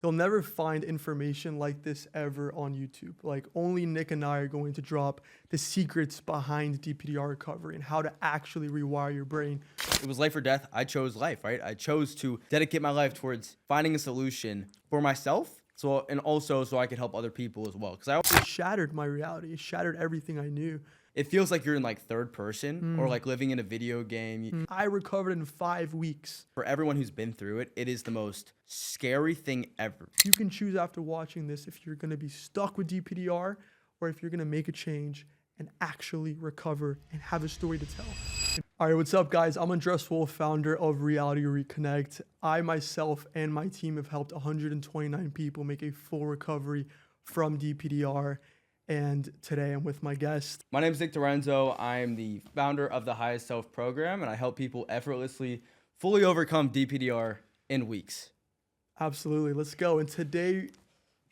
You'll never find information like this ever on YouTube. Like only Nick and I are going to drop the secrets behind DPDR recovery and how to actually rewire your brain. It was life or death. I chose life, right? I chose to dedicate my life towards finding a solution for myself. So, and also so I could help other people as well. It shattered my reality. It shattered everything I knew. It feels like you're in like third person or like living in a video game. I recovered in 5 weeks. For everyone who's been through it, it is the most scary thing ever. You can choose after watching this if you're going to be stuck with DPDR or if you're going to make a change and actually recover and have a story to tell. All right, what's up, guys? I'm Andres Wolf, founder of Reality Reconnect. I myself and my team have helped 129 people make a full recovery from DPDR. And today I'm with my guest. My name is Nick Dorenzo. I'm the founder of the Highest Self program, and I help people effortlessly, fully overcome DPDR in weeks. Absolutely. Let's go. And today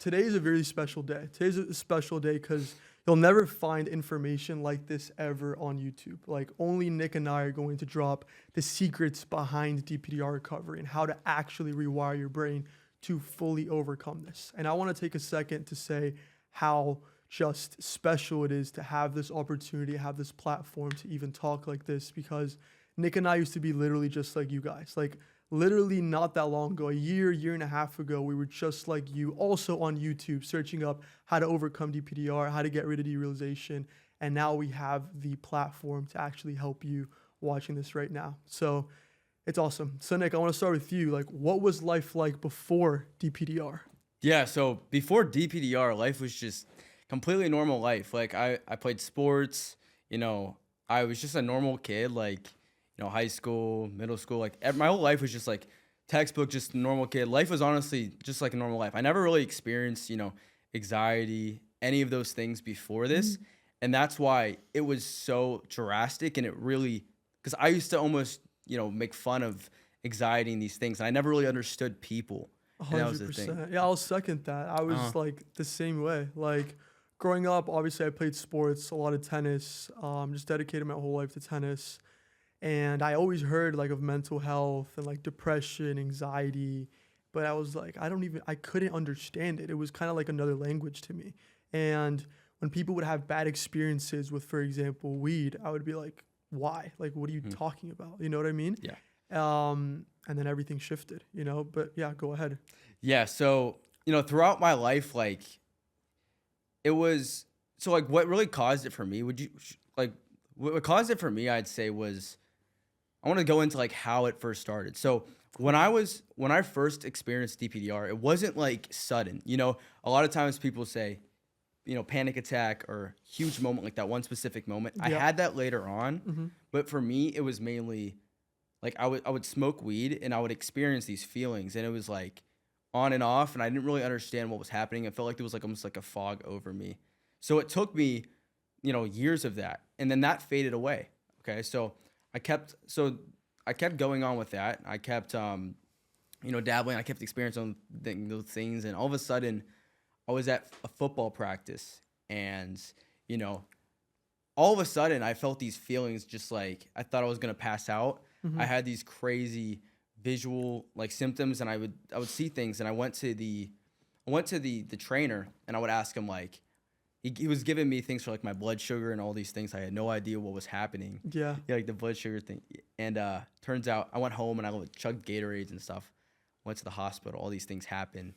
is a very special day. Today's a special day because you'll never find information like this ever on YouTube. Like only Nick and I are going to drop the secrets behind DPDR recovery and how to actually rewire your brain to fully overcome this. And I want to take a second to say how just special it is to have this opportunity, have this platform to even talk like this, because Nick and I used to be literally just like you guys. Like literally not that long ago, a year and a half ago, we were just like you, also on YouTube, searching up how to overcome DPDR, how to get rid of derealization. And now we have the platform to actually help you watching this right now. So it's awesome. So Nick, I want to start with you. Like, what was life like before DPDR? Yeah, so before DPDR, life was just completely normal life. Like I played sports, I was just a normal kid, like, high school, middle school, like my whole life was just like textbook, just a normal kid. Life was honestly just like a normal life. I never really experienced, anxiety, any of those things before this. And that's why it was so drastic. And it really, because I used to almost, make fun of anxiety and these things. And I never really understood people. 100%. And that was the thing. Yeah, I'll second that. I was like the same way. Like growing up, obviously I played sports, a lot of tennis, just dedicated my whole life to tennis. And I always heard like of mental health and like depression, anxiety, but I was like, I couldn't understand it. It was kind of like another language to me. And when people would have bad experiences with, for example, weed, I would be like, why? Like, what are you talking about? You know what I mean? Yeah. And then everything shifted, but yeah, go ahead. Yeah. So, throughout my life, like it was, so like what really caused it for me, what caused it for me, I'd say was, I want to go into like how it first started. So when I first experienced DPDR, it wasn't like sudden, a lot of times people say, panic attack or huge moment, like that one specific moment. I had that later on, but for me, it was mainly like I would smoke weed and I would experience these feelings, and it was like on and off, and I didn't really understand what was happening. It felt like there was like almost like a fog over me. So it took me, years of that, and then that faded away. Okay, so I kept going on with that. I kept dabbling. I kept experiencing those things, and all of a sudden, I was at a football practice, and all of a sudden, I felt these feelings, just like I thought I was gonna pass out. I had these crazy visual like symptoms, and I would see things, and I went to the trainer, and I would ask him, like, he was giving me things for like my blood sugar and all these things. I had no idea what was happening. Yeah, like the blood sugar thing. And turns out I went home and I chugged Gatorades and stuff. Went to the hospital. All these things happened,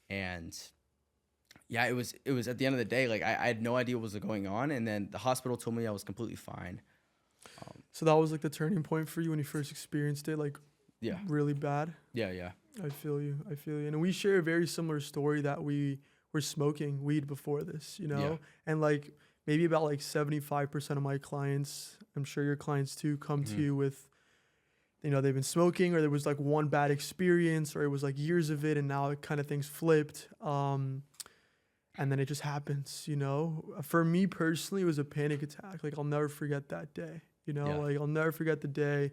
and yeah, it was at the end of the day, like I had no idea what was going on, and then the hospital told me I was completely fine. So that was like the turning point for you when you first experienced it, like really bad. Yeah. I feel you. And we share a very similar story that we were smoking weed before this, and like maybe about like 75% of my clients, I'm sure your clients too, come to you with, they've been smoking, or there was like one bad experience, or it was like years of it, and now it kind of things flipped. And then it just happens, For me personally, it was a panic attack. Like I'll never forget that day, like I'll never forget the day.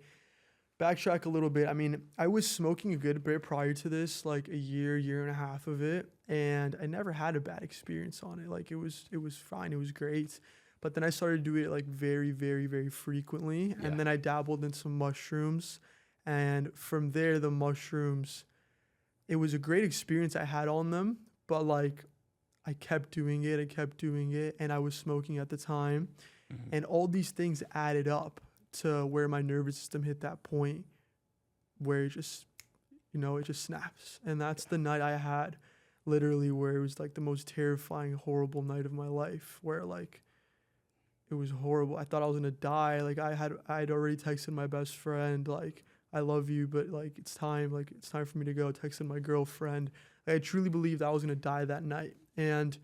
Backtrack a little bit. I mean, I was smoking a good bit prior to this, like a year and a half of it, and I never had a bad experience on it. Like it was fine. It was great. But then I started doing it like very, very, very frequently. Yeah. And then I dabbled in some mushrooms. And from there, the mushrooms it was a great experience I had on them, but like I kept doing it, and I was smoking at the time, and all these things added up to where my nervous system hit that point where it just, it just snaps. And that's the night I had, literally, where it was like the most terrifying, horrible night of my life, where like it was horrible. I thought I was gonna die. Like I had already texted my best friend, like, I love you, but like it's time for me to go. Texted my girlfriend. Like, I truly believed I was gonna die that night. And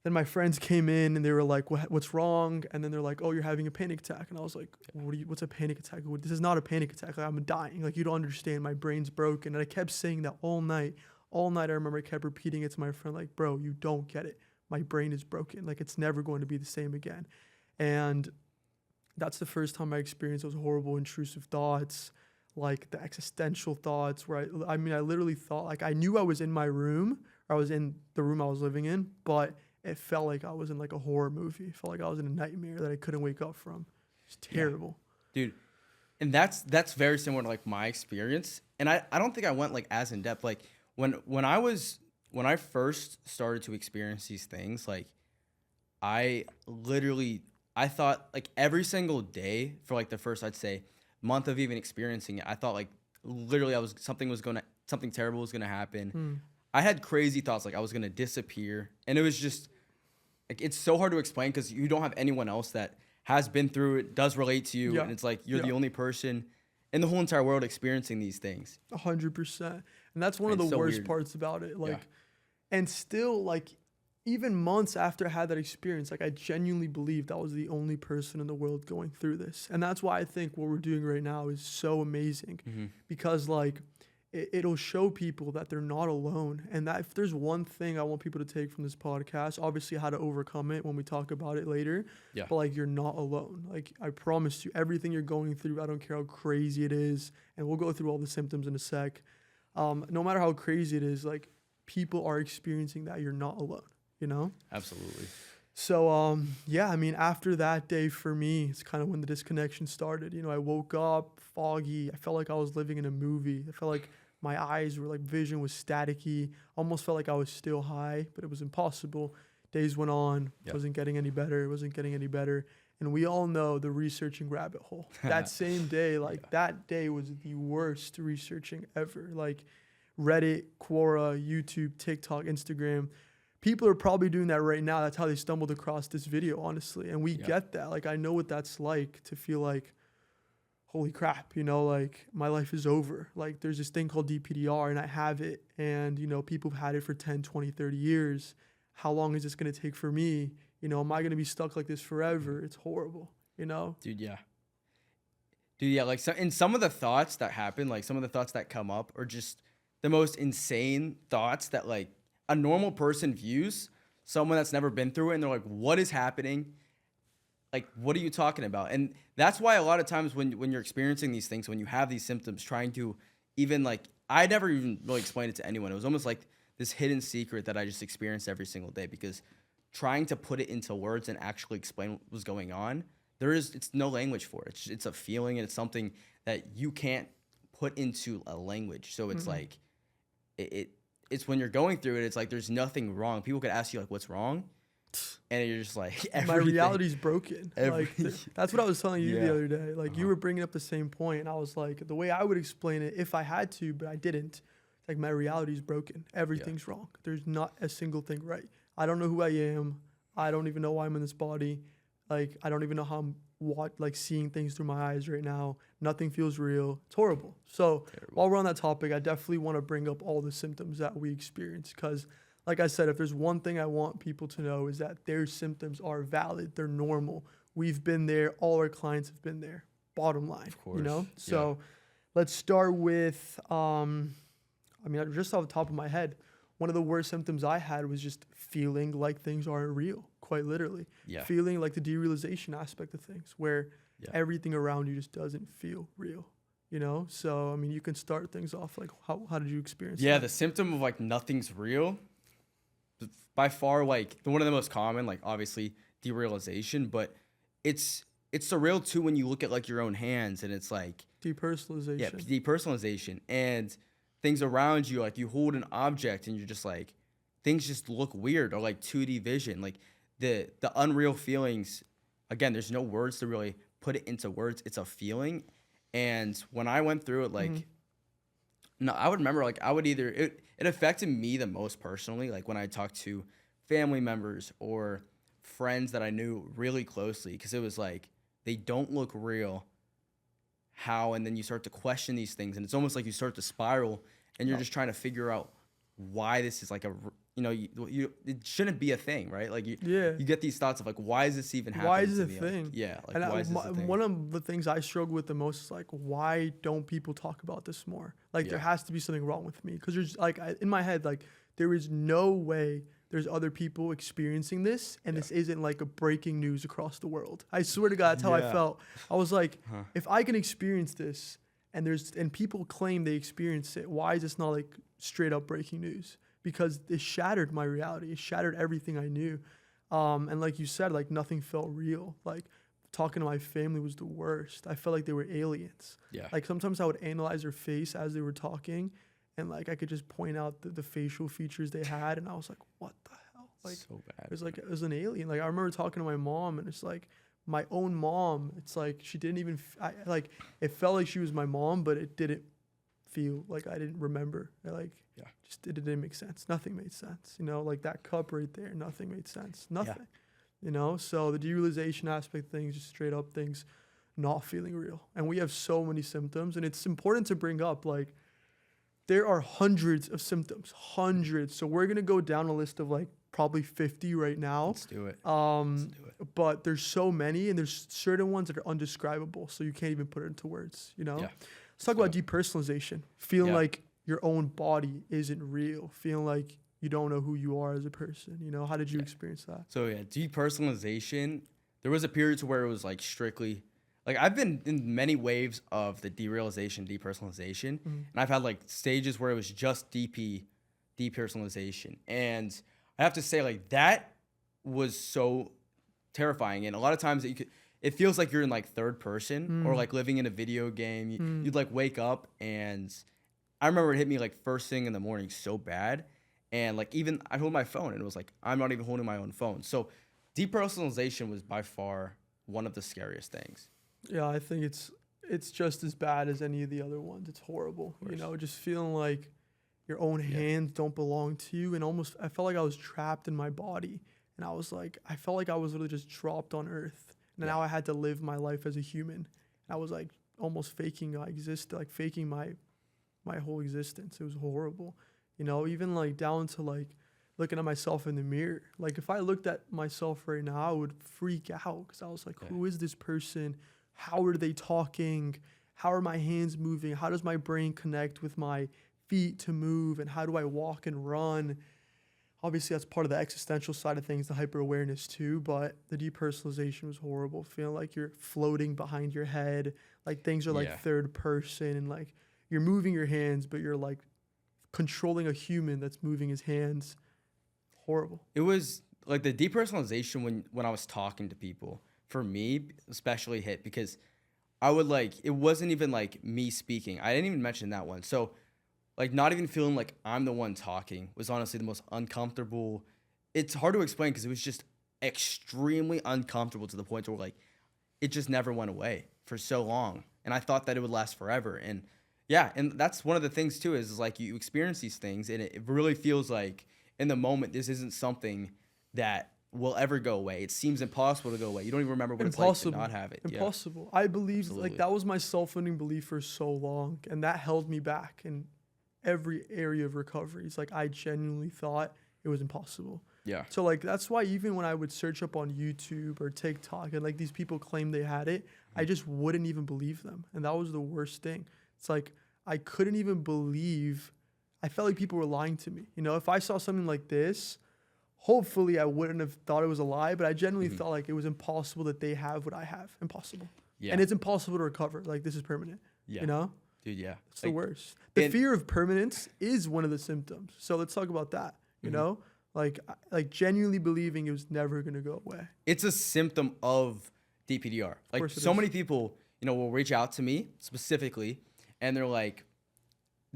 then my friends came in and they were like, what's wrong? And then they're like, oh, you're having a panic attack. And I was like, what's a panic attack? This is not a panic attack. Like, I'm dying. Like, you don't understand. My brain's broken. And I kept saying that all night. All night, I remember I kept repeating it to my friend, like, bro, you don't get it. My brain is broken. Like, it's never going to be the same again. And that's the first time I experienced those horrible intrusive thoughts, like the existential thoughts where I literally thought, like, I knew I was in my room, or I was in the room I was living in, but it felt like I was in like a horror movie. It felt like I was in a nightmare that I couldn't wake up from. It's terrible. Yeah. Dude. And that's very similar to like my experience. And I don't think I went like as in depth. Like when I first started to experience these things, like I thought like every single day for like the first, I'd say, month of even experiencing it, I thought like literally something terrible was gonna happen. I had crazy thoughts like I was gonna disappear, and it was just like, it's so hard to explain because you don't have anyone else that has been through it, does relate to you, and it's like you're the only person in the whole entire world experiencing these things. 100%, and that's one of the worst parts about it. Like, and still, like, even months after I had that experience, like, I genuinely believed I was the only person in the world going through this, and that's why I think what we're doing right now is so amazing, because like it'll show people that they're not alone. And that if there's one thing I want people to take from this podcast, obviously how to overcome it when we talk about it later, but like, you're not alone. Like, I promise you, everything you're going through, I don't care how crazy it is, and we'll go through all the symptoms in a sec. No matter how crazy it is, like, people are experiencing that. You're not alone, Absolutely. So, after that day for me, it's kind of when the disconnection started. I woke up foggy. I felt like I was living in a movie. I felt like my eyes were like, vision was staticky. Almost felt like I was still high, but it was impossible. Days went on. Wasn't getting any better. And we all know the researching rabbit hole. That same day, that day was the worst researching ever. Like, Reddit, Quora, YouTube, TikTok, Instagram. People are probably doing that right now. That's how they stumbled across this video, honestly. And we get that. Like, I know what that's like to feel like, holy crap, like, my life is over. Like, there's this thing called DPDR, and I have it. And, people have had it for 10, 20, 30 years. How long is this going to take for me? Am I going to be stuck like this forever? It's horrible, Dude, yeah. Like, some of the thoughts that happen, like some of the thoughts that come up are just the most insane thoughts that like a normal person views someone that's never been through it, and they're like, what is happening? Like, what are you talking about? And that's why a lot of times when you're experiencing these things, when you have these symptoms, trying to even like, I never even really explained it to anyone. It was almost like this hidden secret that I just experienced every single day, because trying to put it into words and actually explain what was going on, it's no language for it. It's a feeling, and it's something that you can't put into a language. So it's like, it's when you're going through it, it's like there's nothing wrong. People could ask you like, what's wrong? And you're just like, my reality's broken. Like, that's what I was telling you the other day. Like, you were bringing up the same point, and I was like, the way I would explain it, if I had to, but I didn't, like, my reality's broken. Everything's wrong. There's not a single thing right. I don't know who I am. I don't even know why I'm in this body. Like, I don't even know how I'm seeing things through my eyes right now. Nothing feels real. It's horrible. So while we're on that topic, I definitely want to bring up all the symptoms that we experience, because like I said, if there's one thing I want people to know, is that their symptoms are valid. They're normal. We've been there. All our clients have been there. Bottom line, of course. So let's start with, just off the top of my head, one of the worst symptoms I had was just feeling like things aren't real, quite literally. Feeling like the derealization aspect of things, where everything around you just doesn't feel real. So you can start things off. Like, how did you experience that? The symptom of like nothing's real, by far, like one of the most common, like obviously derealization, but it's surreal too when you look at like your own hands, and it's like depersonalization. Depersonalization. And things around you, like you hold an object and you're just like, things just look weird, or like 2D vision, like the unreal feelings. Again, there's no words to really put it into words. It's a feeling. And when I went through it, like, no, I would remember, like, I would either, it affected me the most personally, like when I talked to family members or friends that I knew really closely, because it was like, they don't look real. How? And then you start to question these things, and it's almost like you start to spiral, and you're just trying to figure out why this is like it shouldn't be a thing, right? Like you get these thoughts of like, why is this even happening? Why is to it a me? thing? Like, yeah, like And why is this a thing? one of the things I struggle with the most is like, why don't people talk about this more? Like there has to be something wrong with me, because there's like in my head, like there is no way there's other people experiencing this, and this isn't like a breaking news across the world. I swear to God, that's how I felt. I was like, if I can experience this, and people claim they experience it, why is this not like straight up breaking news? Because it shattered my reality. It shattered everything I knew. And like you said, like nothing felt real. Like talking to my family was the worst. I felt like they were aliens. Yeah. Like sometimes I would analyze their face as they were talking, and like I could just point out the facial features they had, and I was like, what the hell? Like so bad. It was like it was an alien. Like I remember talking to my mom, and it's like my own mom. It's like she didn't even like it felt like she was my mom, but it didn't feel like I didn't remember. Just it didn't make sense. Nothing made sense. You know, like that cup right there, nothing made sense. Nothing. You know, so the derealization aspect of things, just straight up things not feeling real. And we have so many symptoms, and it's important to bring up, like, there are hundreds of symptoms, hundreds. So we're going to go down a list of like probably 50 right now. Let's do it. But there's so many, and there's certain ones that are undescribable, so you can't even put it into words, you know? Let's talk about depersonalization. Feeling like your own body isn't real. Feeling like you don't know who you are as a person. You know, how did you experience that? So depersonalization, there was a period to where it was like strictly, like I've been in many waves of the derealization, depersonalization, and I've had like stages where it was just depersonalization. And I have to say, like, that was so terrifying. And a lot of times it feels like you're in like third person or like living in a video game. You'd like wake up, and I remember it hit me like first thing in the morning so bad. And like even I hold my phone, and it was like I'm not even holding my own phone. So depersonalization was by far one of the scariest things. Yeah, I think it's just as bad as any of the other ones. It's horrible. You know, just feeling like your own hands don't belong to you, and almost I felt like I was trapped in my body, and I felt like I was literally just dropped on earth. And now I had to live my life as a human. And I was like almost faking faking my whole existence. It was horrible. You know, even like down to like looking at myself in the mirror. Like if I looked at myself right now, I would freak out, because I was like, who is this person? How are they talking? How are my hands moving? How does my brain connect with my feet to move? And how do I walk and run? Obviously, that's part of the existential side of things, the hyper-awareness too, but the depersonalization was horrible. Feeling like you're floating behind your head, like things are like third person, and like you're moving your hands, but you're like controlling a human that's moving his hands. Horrible. It was like the depersonalization when I was talking to people, for me especially, hit because I would like, it wasn't even like me speaking. I didn't even mention that one. So like not even feeling like I'm the one talking was honestly the most uncomfortable. It's hard to explain because it was just extremely uncomfortable to the point where like it just never went away for so long. And I thought that it would last forever. And and that's one of the things too, is like you experience these things, and it really feels like in the moment this isn't something that will ever go away. It seems impossible to go away. You don't even remember what it's like to not have it. Impossible. I believe like that was my self-limiting belief for so long, and that held me back in every area of recovery. It's like I genuinely thought it was impossible. So like that's why even when I would search up on YouTube or TikTok and like these people claim they had it, I just wouldn't even believe them. And that was the worst thing. It's like I couldn't even believe. I felt like people were lying to me. You know, if I saw something like this, hopefully I wouldn't have thought it was a lie, but I genuinely thought like it was impossible that they have what I have. Impossible. And it's impossible to recover. Like this is permanent. You know? Dude, It's like, the worst. The fear of permanence is one of the symptoms. So let's talk about that. You know? Like genuinely believing it was never going to go away. It's a symptom of DPDR. Like so many people, you know, will reach out to me specifically, and they're like,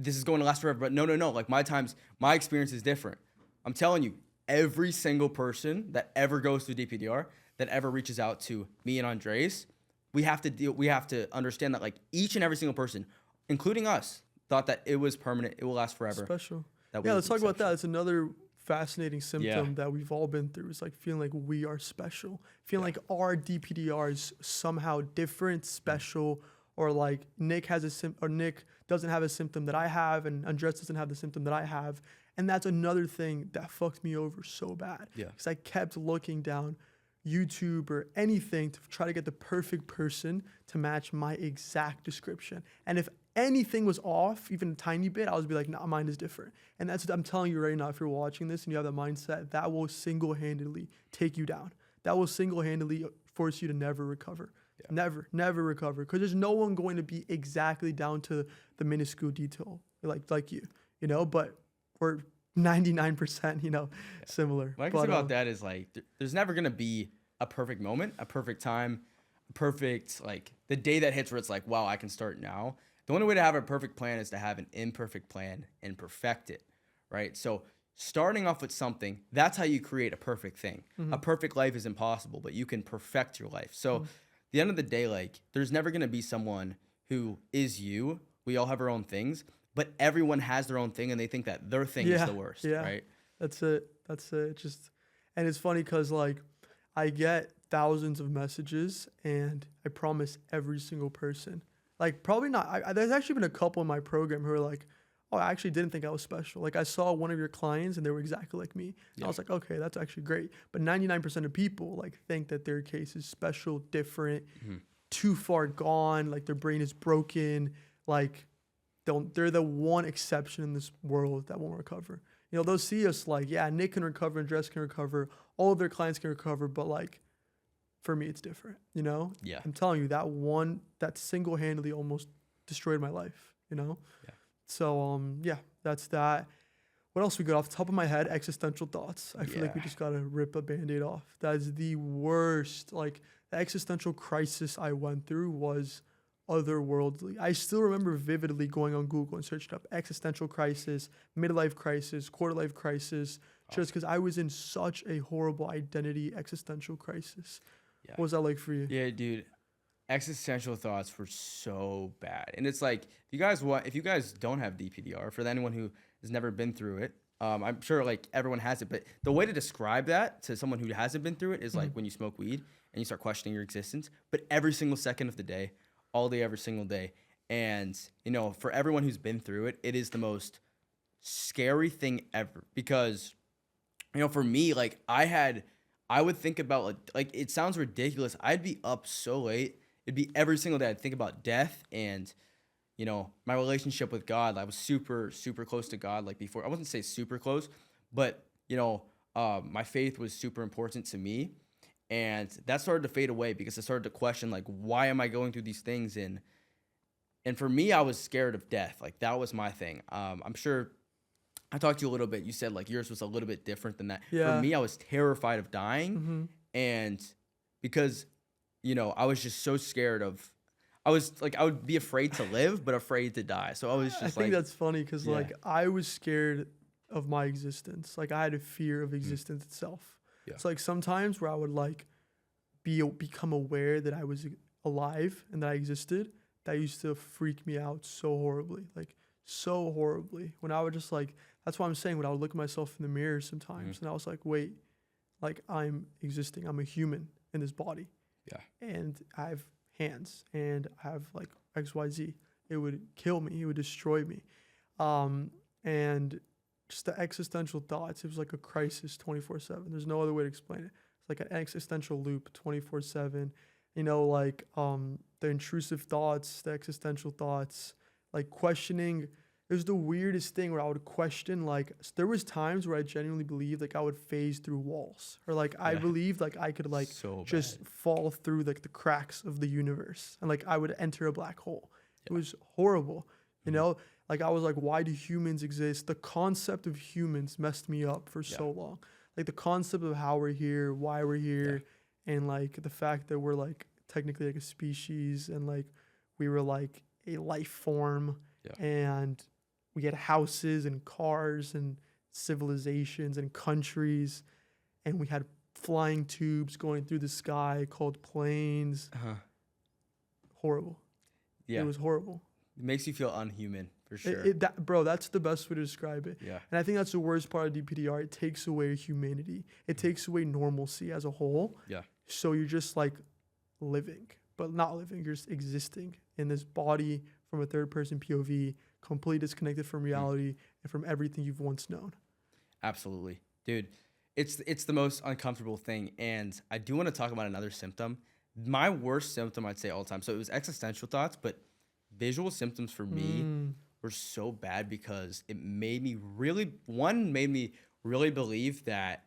this is going to last forever. But no. Like my experience is different. I'm telling you, every single person that ever goes through DPDR, that ever reaches out to me and Andres, we have to understand that like each and every single person, including us, thought that it was permanent, it will last forever. Special. That Yeah, we let's was talk about that. exceptional. It's another fascinating symptom Yeah. that we've all been through. It's like feeling like we are special, feeling like our DPDR is somehow different, special, or like Nick doesn't have a symptom that I have, and Andres doesn't have the symptom that I have, and that's another thing that fucked me over so bad. Yeah. Because I kept looking down YouTube or anything to try to get the perfect person to match my exact description, and if anything was off, even a tiny bit, I would be like, nah, mine is different. And that's what I'm telling you right now. If you're watching this and you have that mindset, that will single-handedly take you down. That will single-handedly force you to never recover. Yeah. Never recover. Because there's no one going to be exactly down to the minuscule detail like you, but we're 99%, similar. What I can say about that is like, there's never going to be a perfect moment, a perfect time, a perfect, like the day that hits where it's like, wow, I can start now. The only way to have a perfect plan is to have an imperfect plan and perfect it, right? So starting off with something, that's how you create a perfect thing. A perfect life is impossible, but you can perfect your life. So at the end of the day, like there's never going to be someone who is you. We all have our own things, but everyone has their own thing and they think that their thing is the worst, right? That's it. And it's funny because like I get thousands of messages and I promise every single person, like probably not. There's actually been a couple in my program who are like, oh, I actually didn't think I was special. Like I saw one of your clients and they were exactly like me. And I was like, okay, that's actually great. But 99% of people like think that their case is special, different, too far gone. Like their brain is broken. Like they're the one exception in this world that won't recover. They'll see us like, yeah, Nick can recover, Andres can recover, all of their clients can recover, but like, for me, it's different, Yeah. I'm telling you, that single-handedly almost destroyed my life, Yeah. So, that's that. What else we got off the top of my head? Existential thoughts. I feel like we just got to rip a Band-Aid off. That is the worst. Like, the existential crisis I went through was otherworldly. I still remember vividly going on Google and searching up existential crisis, midlife crisis, quarter-life crisis, just because I was in such a horrible identity existential crisis. Yeah. What was that like for you? Yeah, dude. Existential thoughts were so bad. And it's like, if you guys don't have DPDR, for anyone who has never been through it, I'm sure like everyone has it, but the way to describe that to someone who hasn't been through it is like when you smoke weed and you start questioning your existence, but every single second of the day, all day, every single day. And, for everyone who's been through it, it is the most scary thing ever because, for me, like I would think about like it sounds ridiculous. I'd be up so late. It'd be every single day. I'd think about death and, my relationship with God. I was super, super close to God. Like before, I wouldn't say super close, but my faith was super important to me, and that started to fade away because I started to question like, why am I going through these things? And for me, I was scared of death. Like that was my thing. I'm sure. I talked to you a little bit. You said like yours was a little bit different than that. Yeah. For me, I was terrified of dying, and because I was just so scared of. I would be afraid to live, but afraid to die. So I was just. I think that's funny because like I was scared of my existence. Like I had a fear of existence itself. Yeah. So like sometimes where I would like become aware that I was alive and that I existed, that used to freak me out so horribly. Like so horribly. When I would just like. That's why I'm saying when I would look at myself in the mirror sometimes and I was like, wait, like I'm existing. I'm a human in this body. Yeah. And I have hands and I have like XYZ. It would kill me. It would destroy me. And just the existential thoughts, it was like a crisis 24/7. There's no other way to explain it. It's like an existential loop 24/7. Like the intrusive thoughts, the existential thoughts, like questioning. It was the weirdest thing where I would question, like, there was times where I genuinely believed, like, I would phase through walls. Or, like, I believed, like, I could, like, just fall through, like, the cracks of the universe. And, like, I would enter a black hole. It was horrible. Like, I was like, why do humans exist? The concept of humans messed me up for so long. Like, the concept of how we're here, why we're here, and, like, the fact that we're, like, technically, like, a species. And, like, we were, like, a life form. Yeah. And we had houses and cars and civilizations and countries, and we had flying tubes going through the sky called planes. Horrible. Yeah. It was horrible. It makes you feel unhuman for sure. Bro, that's the best way to describe it. Yeah. And I think that's the worst part of DPDR. It takes away humanity. It takes away normalcy as a whole. Yeah. So you're just like living, but not living. You're just existing in this body from a third person POV, completely disconnected from reality and from everything you've once known. Absolutely. Dude, it's the most uncomfortable thing. And I do want to talk about another symptom. My worst symptom, I'd say all the time. So it was existential thoughts, but visual symptoms for me were so bad because it made me really believe that,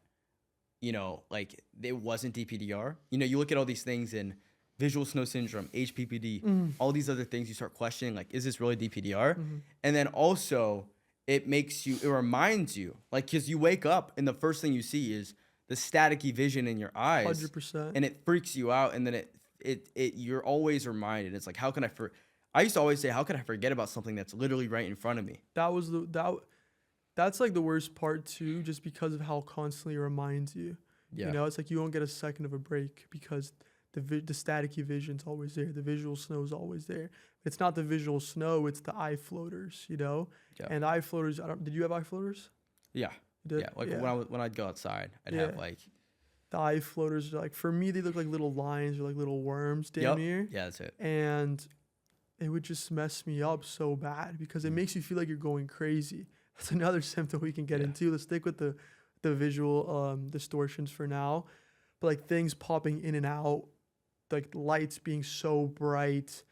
you know, like it wasn't DPDR. You know, you look at all these things in visual snow syndrome, HPPD, all these other things, you start questioning, like, is this really DPDR? And then also it reminds you, like, because you wake up and the first thing you see is the staticky vision in your eyes. 100%. And it freaks you out. And then you're always reminded. It's like, I used to always say, how can I forget about something that's literally right in front of me? That's like the worst part too, just because of how constantly it reminds you. Yeah. You know, it's like you don't get a second of a break because the staticky vision's always there. The visual snow's always there. It's not the visual snow, it's the eye floaters, you know? Yeah. And eye floaters, did you have eye floaters? Yeah. Yeah. Like when I'd go outside, I'd have like the eye floaters are like, for me, they look like little lines or like little worms damn near. Yeah, that's it. And it would just mess me up so bad because it makes you feel like you're going crazy. That's another symptom we can get into. Let's stick with the visual distortions for now. But like things popping in and out, like lights being so bright,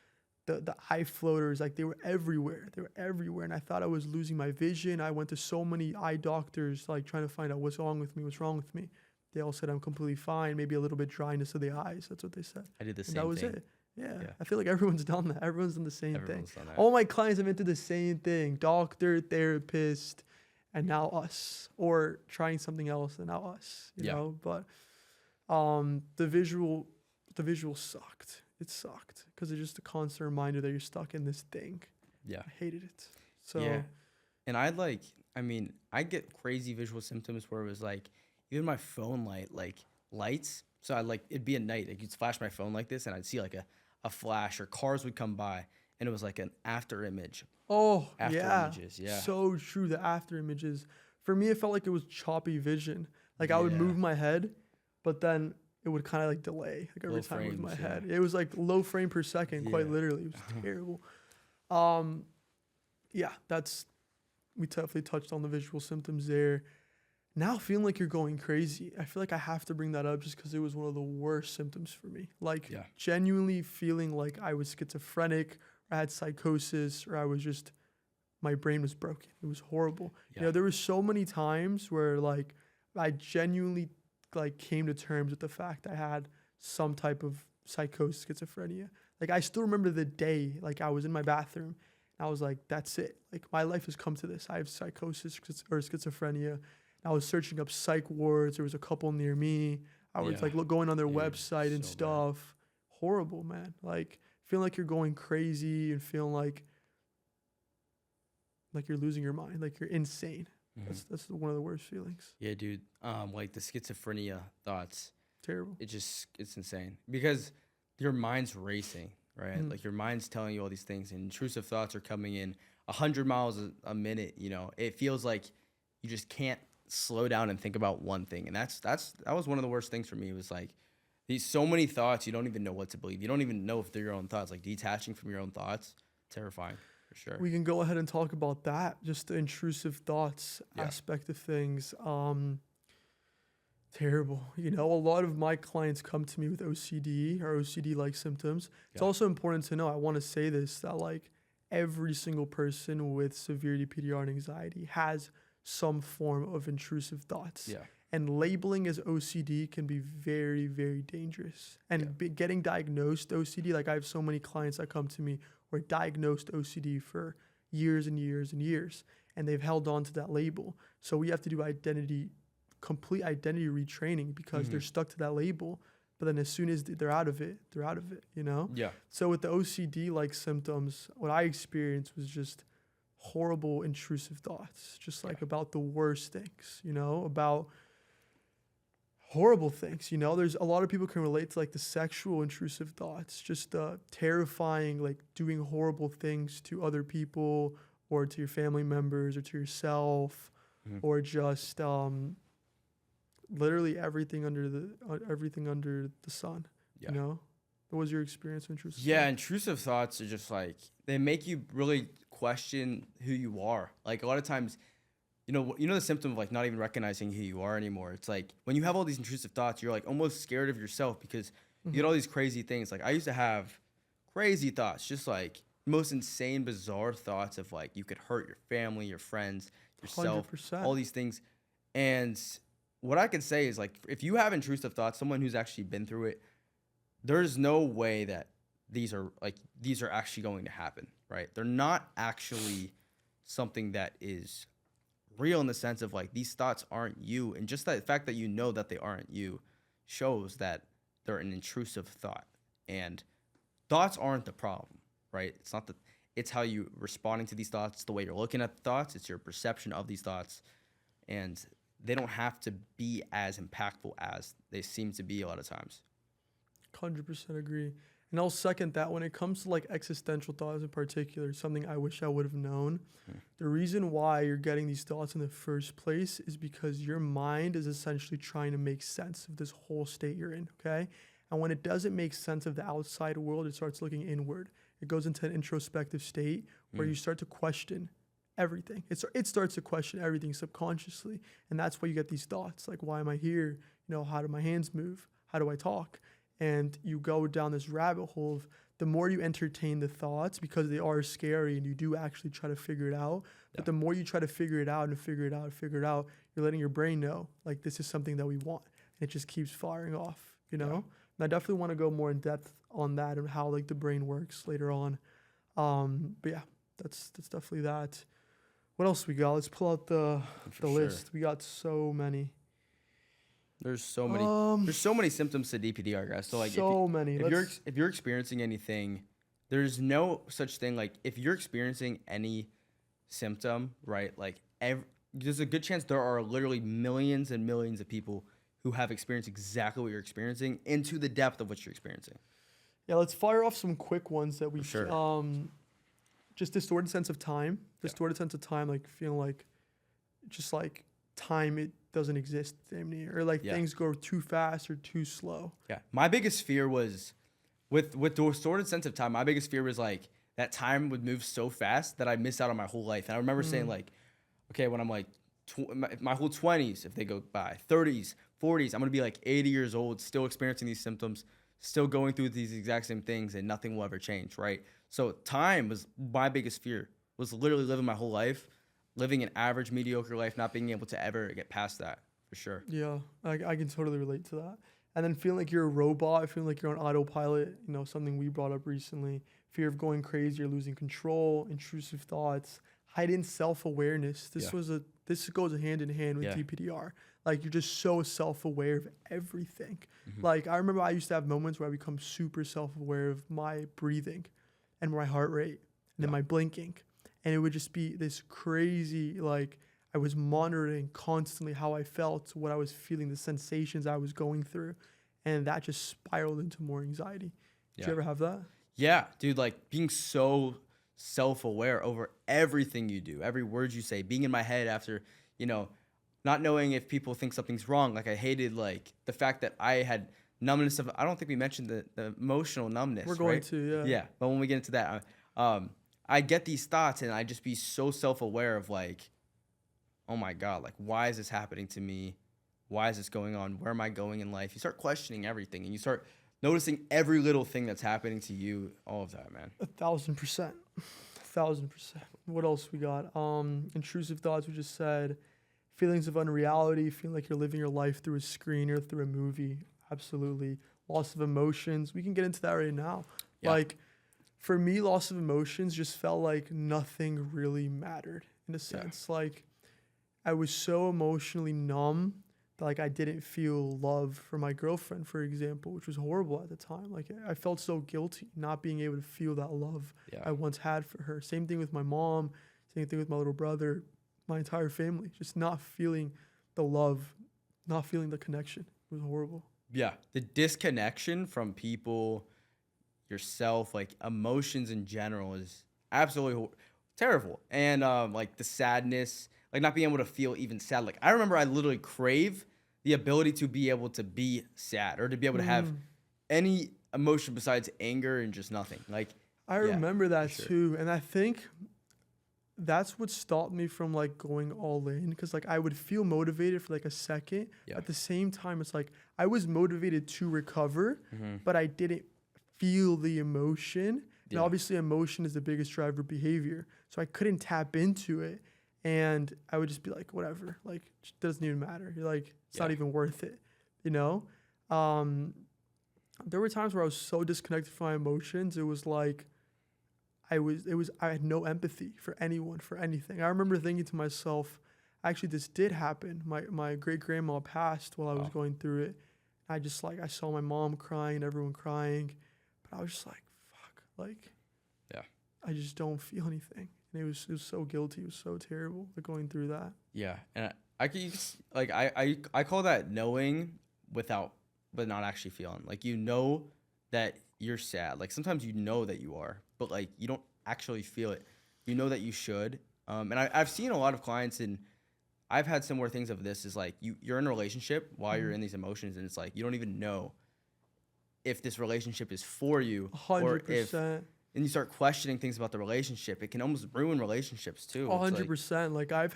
the eye floaters, like they were everywhere. They were everywhere. And I thought I was losing my vision. I went to so many eye doctors, like trying to find out what's wrong with me. They all said I'm completely fine, maybe a little bit dryness of the eyes. That's what they said. I did the same thing. That was it. Yeah. I feel like everyone's done that. Everyone's done the same thing. All my clients have been through the same thing. Doctor, therapist, and now us. Or trying something else and now us. You know? But the visual sucked. It sucked. Because it's just a constant reminder that you're stuck in this thing. Yeah. I hated it. So and I get crazy visual symptoms where it was like, even my phone lights. So it'd be at night. Like you'd flash my phone like this and I'd see like a flash or cars would come by and it was like an after image. Oh, images. Yeah. So true. The after images. For me, it felt like it was choppy vision. Like I would move my head, but then it would kind of like delay. Like every time I moved my head. It was like low frame per second, quite literally. It was terrible. We definitely touched on the visual symptoms there. Now feeling like you're going crazy. I feel like I have to bring that up just because it was one of the worst symptoms for me. Like genuinely feeling like I was schizophrenic or I had psychosis or I was just, my brain was broken. It was horrible. You know, there were so many times where like I genuinely like came to terms with the fact I had some type of psychosis, schizophrenia. Like I still remember the day, like I was in my bathroom and I was like, that's it. Like my life has come to this. I have psychosis or schizophrenia. I was searching up psych wards. There was a couple near me. I was like going on their website and stuff. Bad. Horrible, man. Like feeling like you're going crazy and feeling like you're losing your mind, like you're insane. That's one of the worst feelings. Yeah, dude. Like the schizophrenia thoughts. Terrible. It's insane because your mind's racing, right? Like your mind's telling you all these things, and intrusive thoughts are coming in 100 miles a minute. You know, it feels like you just can't slow down and think about one thing, and that was one of the worst things for me. It was like these so many thoughts, you don't even know what to believe. You don't even know if they're your own thoughts. Like detaching from your own thoughts, terrifying for sure. We can go ahead and talk about that, just the intrusive thoughts aspect of things. Terrible. You know, a lot of my clients come to me with OCD or OCD-like symptoms. It's also important to know, I want to say this, that like every single person with severe DPDR and anxiety has some form of intrusive thoughts. And labeling as OCD can be very, very dangerous. And getting diagnosed OCD, like I have so many clients that come to me who are diagnosed OCD for years and years and years, and they've held on to that label. So we have to do complete identity retraining because they're stuck to that label. But then as soon as they're out of it, you know? Yeah. So with the OCD-like symptoms, what I experienced was just horrible intrusive thoughts, just like about the worst things, you know, about horrible things, you know. There's a lot of people can relate to like the sexual intrusive thoughts, just terrifying, like doing horrible things to other people or to your family members or to yourself, or just literally everything under the sun. Yeah. You know, what was your experience with intrusive? Yeah, thoughts? intrusive thoughts are just like they make you really question who you are. Like a lot of times, you know the symptom of like not even recognizing who you are anymore. It's like when you have all these intrusive thoughts, you're like almost scared of yourself because you get all these crazy things. Like I used to have crazy thoughts, just like most insane, bizarre thoughts of like you could hurt your family, your friends, yourself, 100%. all these things. And what I can say is like if you have intrusive thoughts, someone who's actually been through it, there's no way that these are actually going to happen, right? They're not actually something that is real in the sense of like these thoughts aren't you, and just that fact that you know that they aren't you shows that they're an intrusive thought. And thoughts aren't the problem, right? It's how you responding to these thoughts, it's the way you're looking at the thoughts, it's your perception of these thoughts, and they don't have to be as impactful as they seem to be a lot of times. 100% agree. And I'll second that when it comes to like existential thoughts in particular, something I wish I would have known. The reason why you're getting these thoughts in the first place is because your mind is essentially trying to make sense of this whole state you're in, okay? And when it doesn't make sense of the outside world, it starts looking inward. It goes into an introspective state where you start to question everything. It starts to question everything subconsciously. And that's why you get these thoughts like, why am I here? You know, how do my hands move? How do I talk? And you go down this rabbit hole of the more you entertain the thoughts, because they are scary and you do actually try to figure it out. But the more you try to figure it out and figure it out and figure it out, you're letting your brain know, like, this is something that we want. And it just keeps firing off, you know? And I definitely want to go more in depth on that and how, like, the brain works later on. But yeah, that's definitely that. What else we got? Let's pull out the list. We got so many. There's so many symptoms to DPDR, guys. So like if you're experiencing anything, there's no such thing like if you're experiencing any symptom, right? Like there's a good chance there are literally millions and millions of people who have experienced exactly what you're experiencing into the depth of what you're experiencing. Yeah, let's fire off some quick ones that we just distorted sense of time. Distorted sense of time, like feeling like just like time it doesn't exist damn near, or like things go too fast or too slow. Yeah, my biggest fear was with the distorted sense of time. My biggest fear was like that time would move so fast that I miss out on my whole life. And I remember saying like, okay, when I'm like my whole 20s, if they go by 30s, 40s, I'm gonna be like 80 years old, still experiencing these symptoms, still going through these exact same things, and nothing will ever change, right? So time was my biggest fear. Was literally living my whole life, living an average, mediocre life, not being able to ever get past that, for sure. Yeah, I can totally relate to that. And then feeling like you're a robot, feeling like you're on autopilot, you know, something we brought up recently. Fear of going crazy or losing control, intrusive thoughts, heightened self-awareness. This goes hand in hand with DPDR. Like, you're just so self-aware of everything. Like, I remember I used to have moments where I become super self-aware of my breathing and my heart rate and then my blinking. And it would just be this crazy, like, I was monitoring constantly how I felt, what I was feeling, the sensations I was going through. And that just spiraled into more anxiety. Did you ever have that? Yeah, dude, like being so self-aware over everything you do, every word you say, being in my head after, you know, not knowing if people think something's wrong. Like I hated like the fact that I had numbness of, I don't think we mentioned the emotional numbness. We're going to, yeah. Yeah, but when we get into that, I get these thoughts and I just be so self-aware of like, oh my God, like why is this happening to me? Why is this going on? Where am I going in life? You start questioning everything and you start noticing every little thing that's happening to you, all of that, man. 1,000%. 1,000%. What else we got? Intrusive thoughts, we just said. Feelings of unreality, feeling like you're living your life through a screen or through a movie. Absolutely. Loss of emotions. We can get into that right now. Yeah. Like, for me, loss of emotions just felt like nothing really mattered in a sense. Like, I was so emotionally numb that, like, I didn't feel love for my girlfriend, for example, which was horrible at the time. Like, I felt so guilty not being able to feel that love I once had for her. Same thing with my mom. Same thing with my little brother, my entire family. Just not feeling the love, not feeling the connection. It was horrible. Yeah, the disconnection from people, yourself, like emotions in general is absolutely terrible. And like the sadness, like not being able to feel even sad. Like I remember I literally crave the ability to be able to be sad or to be able to have any emotion besides anger and just nothing. Like I yeah, remember that sure. too. And I think that's what stopped me from like going all in, because like I would feel motivated for like a second. Yeah. At the same time, it's like I was motivated to recover, Mm-hmm. but I didn't feel the emotion. And Yeah. obviously, emotion is the biggest driver of behavior. So I couldn't tap into it. And I would just be like, whatever, like, it doesn't even matter. You're like, it's not Yeah. even worth it, you know? There were times where I was so disconnected from my emotions. It was like, I had no empathy for anyone, for anything. I remember thinking to myself, actually, this did happen. My great grandma passed while I was going through it. I just like, I saw my mom crying and everyone crying, but I was just like, fuck, like, Yeah. I just don't feel anything. And it was so guilty. It was so terrible, like, going through that. Yeah, and I could like I call that knowing without but not actually feeling. Like you know that you're sad. Like sometimes you know that you are, but like you don't actually feel it. You know that you should. And I've seen a lot of clients, and I've had similar things of this. Is like you're in a relationship while you're in these emotions, and it's like you don't even know if this relationship is for you or if. 100%. And you start questioning things about the relationship. It can almost ruin relationships too. It's like- 100%. Like I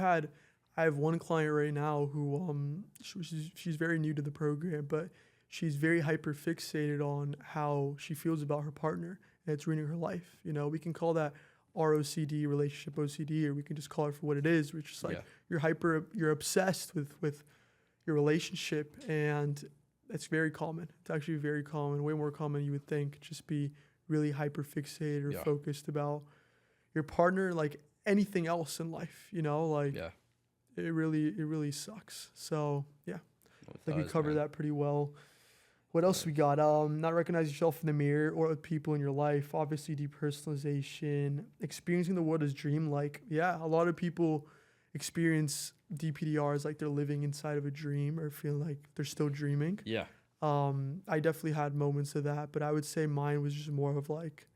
have one client right now who she's very new to the program, but she's very hyper fixated on how she feels about her partner, and it's ruining her life. You know, we can call that ROCD, relationship OCD, or we can just call it for what it is, which is like you're obsessed with your relationship, and it's very common. It's actually very common, way more common than you would think. Just be really hyper fixated or focused about your partner, like anything else in life, you know, like it really sucks. So yeah, I think we covered that pretty well. What else we got? Not recognize yourself in the mirror or with people in your life. Obviously, depersonalization, experiencing the world as dream-like. Yeah, a lot of people experience DPDR as like they're living inside of a dream or feeling like they're still dreaming. Yeah. I definitely had moments of that, but I would say mine was just more of like,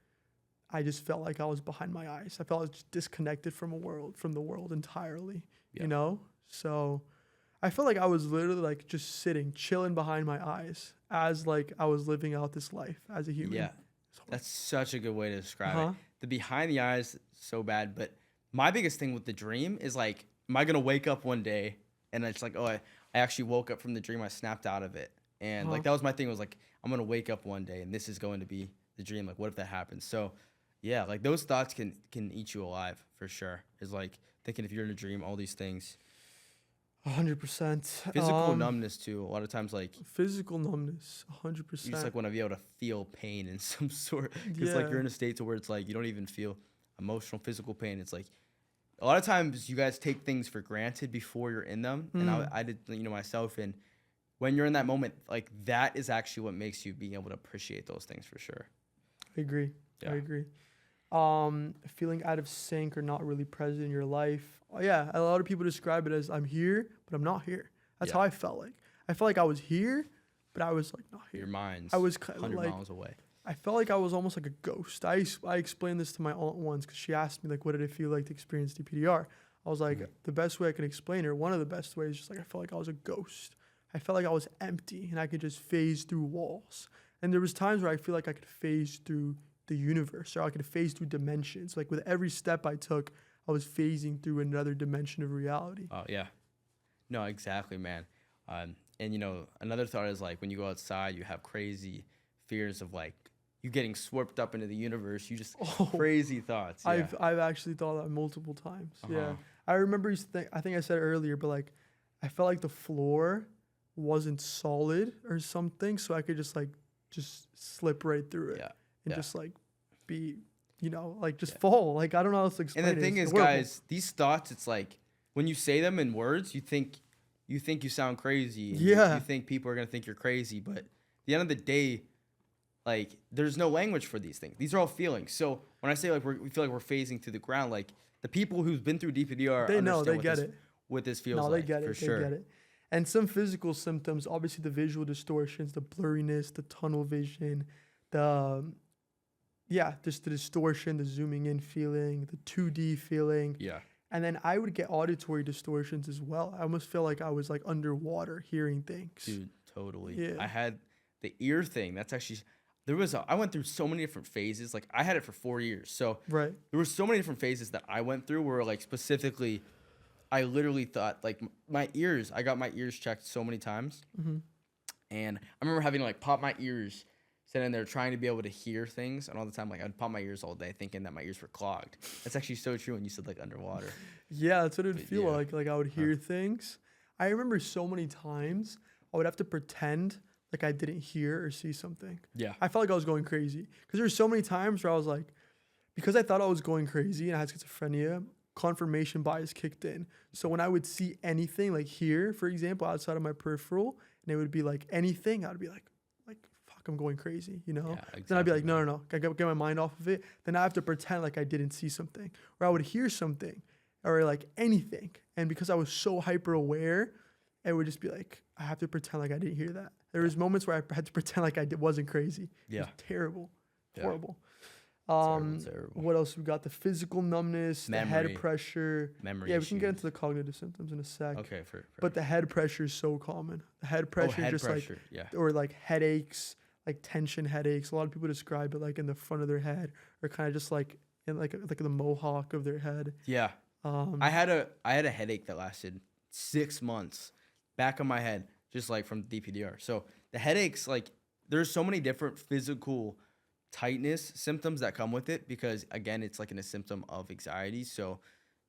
I just felt like I was behind my eyes. I felt just disconnected from the world entirely, you know? So I felt like I was literally like just sitting, chilling behind my eyes as like I was living out this life as a human. Yeah. That's such a good way to describe it. The behind the eyes, so bad. But my biggest thing with the dream is like, am I going to wake up one day and it's like, oh, I actually woke up from the dream. I snapped out of it. And like, that was my thing, was like, I'm going to wake up one day and this is going to be the dream. Like, what if that happens? So yeah, like those thoughts can eat you alive for sure. Is like thinking if you're in a dream, all these things. 100%. Physical numbness too. A lot of times, like physical numbness, 100%. you just like want to be able to feel pain in some sort. It's like you're in a state to where it's like you don't even feel emotional, physical pain. It's like a lot of times you guys take things for granted before you're in them, and I did, you know, myself. And when you're in that moment, like that is actually what makes you being able to appreciate those things for sure. I agree. Yeah. I agree. Feeling out of sync or not really present in your life. Oh, yeah, a lot of people describe it as I'm here, but I'm not here. That's how I felt like. I felt like I was here, but I was like not here. Your mind's I was 100 like, miles away. I felt like I was almost like a ghost. I explained this to my aunt once because she asked me like, what did it feel like to experience DPDR? I was like, the best way I can explain it, or one of the best ways, just like I felt like I was a ghost. I felt like I was empty and I could just phase through walls. And there was times where I feel like I could phase through the universe, or I could phase through dimensions. Like with every step I took, I was phasing through another dimension of reality. Oh yeah, no, exactly, man. And you know, another thought is like when you go outside, you have crazy fears of like you getting swept up into the universe. You just crazy thoughts. Yeah. I've actually thought that multiple times. Yeah, I remember. I think I said earlier, but like I felt like the floor wasn't solid or something, so I could just slip right through it and just like be, you know, like just fall. Like I don't know how else to explain it. And the thing is, guys, these thoughts, it's like when you say them in words, you think you sound crazy. And you think people are gonna think you're crazy, but at the end of the day, like there's no language for these things. These are all feelings. So when I say like we feel like we're phasing through the ground, like the people who've been through DPDR They know, understand they what get this, it. what this feels No, like they get for it. sure. They get it. And some physical symptoms, obviously the visual distortions, the blurriness, the tunnel vision, the just the distortion, the zooming in feeling, the 2D feeling. Yeah. And then I would get auditory distortions as well. I almost feel like I was like underwater hearing things. Dude, totally. Yeah. I had the ear thing. That's actually I went through so many different phases. Like I had it for 4 years. So Right. there were so many different phases that I went through where like specifically I literally thought like my ears, I got my ears checked so many times. Mm-hmm. And I remember having to like pop my ears, sitting there trying to be able to hear things. And all the time, like I'd pop my ears all day thinking that my ears were clogged. That's actually so true when you said like underwater. Yeah, that's what it would feel yeah. like. Like I would hear things. I remember so many times I would have to pretend like I didn't hear or see something. Yeah. I felt like I was going crazy because there were so many times where I was like, because I thought I was going crazy and I had schizophrenia, confirmation bias kicked in. So when I would see anything like here, for example, outside of my peripheral, and it would be like anything, I'd be like, fuck, I'm going crazy, you know? Yeah, exactly. Then I'd be like, no, I gotta get my mind off of it. Then I have to pretend like I didn't see something, or I would hear something, or like anything. And because I was so hyper aware, it would just be like, I have to pretend like I didn't hear that. There was moments where I had to pretend like wasn't crazy. Yeah. It was terrible. Yeah. Horrible. Terrible. What else? We got the physical numbness, the Memory. head pressure. Memory Yeah, we can get issues. into the cognitive symptoms in a sec. Okay, But the head pressure is so common. The head pressure, head just pressure. Yeah. or like headaches, like tension headaches. A lot of people describe it like in the front of their head, or kind of just like in like the mohawk of their head. Yeah. I had a headache that lasted 6 months, back of my head, just like from DPDR. So the headaches, like there's so many different physical tightness symptoms that come with it because again, it's like a symptom of anxiety. So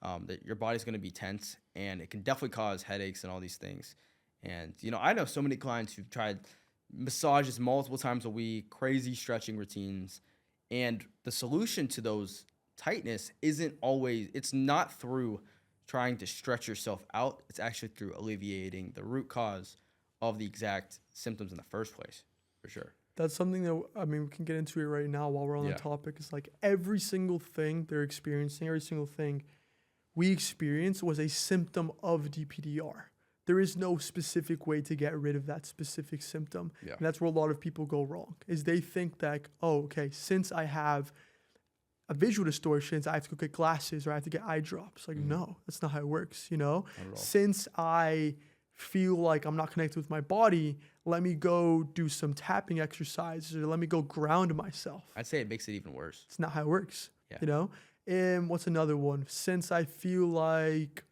that your body's going to be tense and it can definitely cause headaches and all these things. And I know so many clients who've tried massages multiple times a week, crazy stretching routines, and the solution to those tightness it's not through trying to stretch yourself out. It's actually through alleviating the root cause of the exact symptoms in the first place, for sure. That's something that, I mean, we can get into it right now while we're on the topic. It's like every single thing they're experiencing, every single thing we experience was a symptom of DPDR. There is no specific way to get rid of that specific symptom. Yeah. And that's where a lot of people go wrong, is they think that, oh, okay, since I have a visual distortions, I have to go get glasses or I have to get eye drops. Like, no, that's not how it works, Not at all. Since I feel like I'm not connected with my body, let me go do some tapping exercises or let me go ground myself. I'd say it makes it even worse. It's not how it works, Yeah. And what's another one? Since I feel like,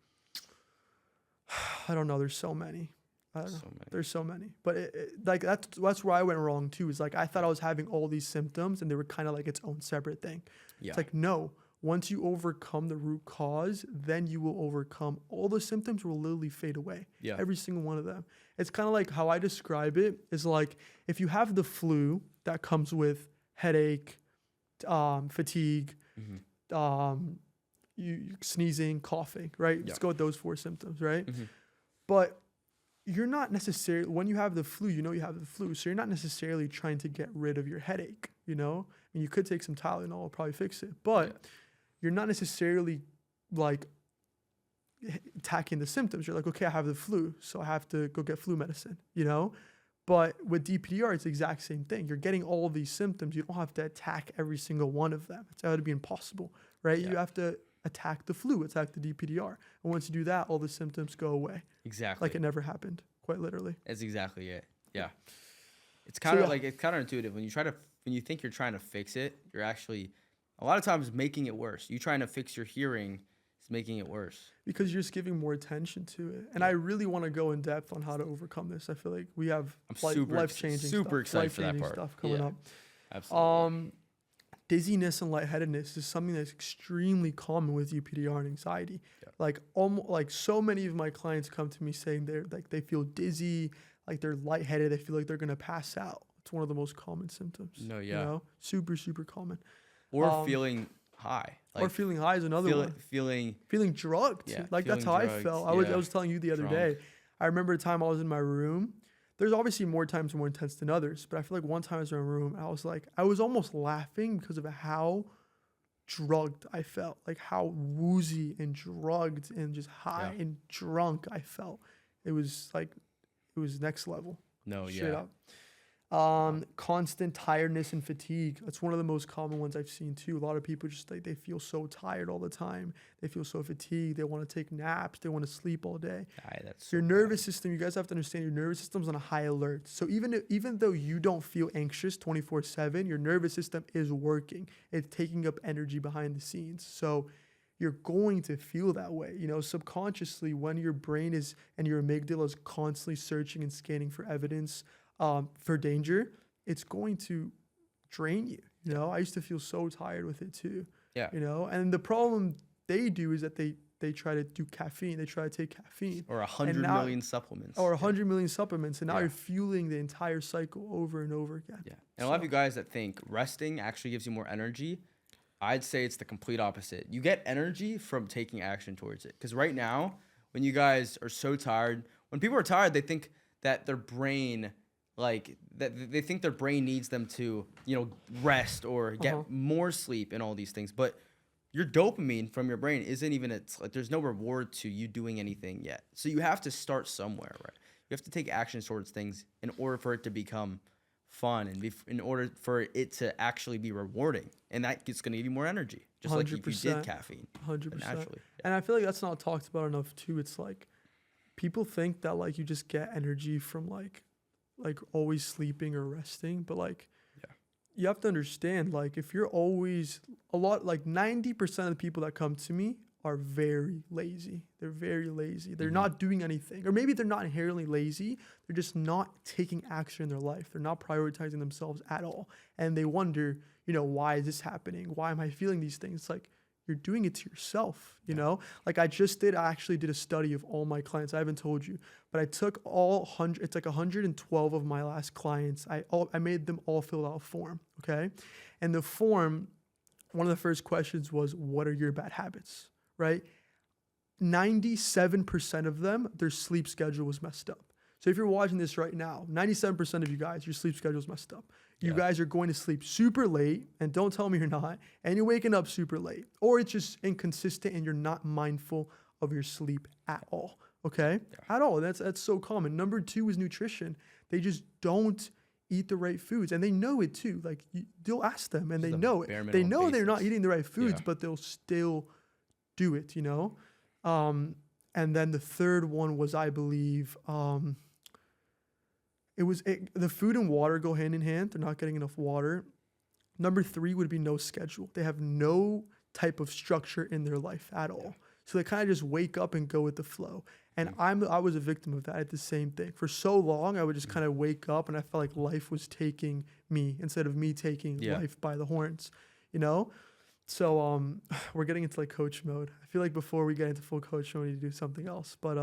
I don't know, there's so many. I don't know. So many. There's so many. But that's where I went wrong too. Is like I thought I was having all these symptoms and they were kind of like its own separate thing. Yeah. It's like, no, once you overcome the root cause, then you will overcome all the symptoms will literally fade away. Yeah. Every single one of them. It's kind of like how I describe it is like if you have the flu that comes with headache, fatigue, you sneezing, coughing, right? Let's go with those 4 symptoms, right? But you're not necessarily, when you have the flu, you have the flu. So you're not necessarily trying to get rid of your headache, And you could take some Tylenol, it'll probably fix it. But you're not necessarily like attacking the symptoms. You're like, okay, I have the flu, so I have to go get flu medicine, But with DPDR, it's the exact same thing. You're getting all of these symptoms. You don't have to attack every single one of them. That would be impossible, right? Yeah. You have to attack the flu, attack the DPDR. And once you do that, all the symptoms go away. Exactly. Like it never happened, quite literally. That's exactly it. Yeah. It's kind of yeah. like it's counterintuitive when you think you're trying to fix it, you're actually a lot of times making it worse. You trying to fix your hearing is making it worse. Because you're just giving more attention to it. And I really want to go in depth on how to overcome this. I feel like we have life-changing super excited for that life-changing part. stuff coming up. Absolutely. Dizziness and lightheadedness is something that's extremely common with DPDR and anxiety. Yeah. Like so many of my clients come to me saying they feel dizzy, like they're lightheaded, they feel like they're gonna pass out. It's one of the most common symptoms. No, yeah. Super, super common. Or feeling high. Or feeling high is another one. Feeling drugged. Yeah, that's how I felt. I was telling you the other day. I remember a time I was in my room. There's obviously more times more intense than others, but I feel like one time I was in a room, I was almost laughing because of how drugged I felt, like how woozy and drugged and just high Yeah. and drunk I felt. It was like, it was next level. No, Straight yeah. up. Constant tiredness and fatigue. That's one of the most common ones I've seen too. A lot of people just like, they feel so tired all the time. They feel so fatigued. They want to take naps. They want to sleep all day. Aye, that's Your so nervous system, you guys have to understand, your nervous system's on a high alert. So even though you don't feel anxious 24/7, your nervous system is working. It's taking up energy behind the scenes. So you're going to feel that way. You know, subconsciously, when your brain is and your amygdala is constantly searching and scanning for evidence, for danger, it's going to drain you. You know, I used to feel so tired with it too. Yeah. You know, and the problem they do is that they try to do caffeine. They try to take caffeine. Or 100 now- million supplements. Or 100 million supplements, and now Yeah. you're fueling the entire cycle over and over again. Yeah. And a lot of you guys that think resting actually gives you more energy, I'd say it's the complete opposite. You get energy from taking action towards it. Because right now, when you guys are so tired, when people are tired, they think that their brain, like, that they think their brain needs them to, rest or get more sleep and all these things. But your dopamine from your brain isn't even, it's like there's no reward to you doing anything yet. So you have to start somewhere, right? You have to take action towards things in order for it to become fun and in order for it to actually be rewarding. And that's going to give you more energy, just like if you 100%. did caffeine. 100%. Naturally. And I feel like that's not talked about enough too. It's like people think that like you just get energy from like always sleeping or resting, but like you have to understand, like if you're always like 90% of the people that come to me are very lazy. They're very lazy. They're not doing anything. Or maybe they're not inherently lazy. They're just not taking action in their life. They're not prioritizing themselves at all. And they wonder, why is this happening? Why am I feeling these things? It's like, you're doing it to yourself, you know? Like I actually did a study of all my clients. I haven't told you, but I took it's like 112 of my last clients. I made them all fill out a form, okay? And the form, one of the first questions was, what are your bad habits, right? 97% of them, their sleep schedule was messed up. So if you're watching this right now, 97% of you guys, your sleep schedule is messed up. You guys are going to sleep super late, and don't tell me you're not, and you're waking up super late. Or it's just inconsistent and you're not mindful of your sleep at all, okay? At all. That's so common. Number 2 is nutrition. They just don't eat the right foods, and they know it too. Like they'll ask them, and they know it. They know they're not eating the right foods, but they'll still do it, And then the third one was, I believe, the food and water go hand in hand. They're not getting enough water. Number 3 would be no schedule. They have no type of structure in their life at all. So they kind of just wake up and go with the flow. And I was a victim of that. I did the same thing. For so long, I would just kind of wake up and I felt like life was taking me instead of me taking life by the horns, So we're getting into like coach mode. I feel like before we get into full coach mode, we need to do something else. But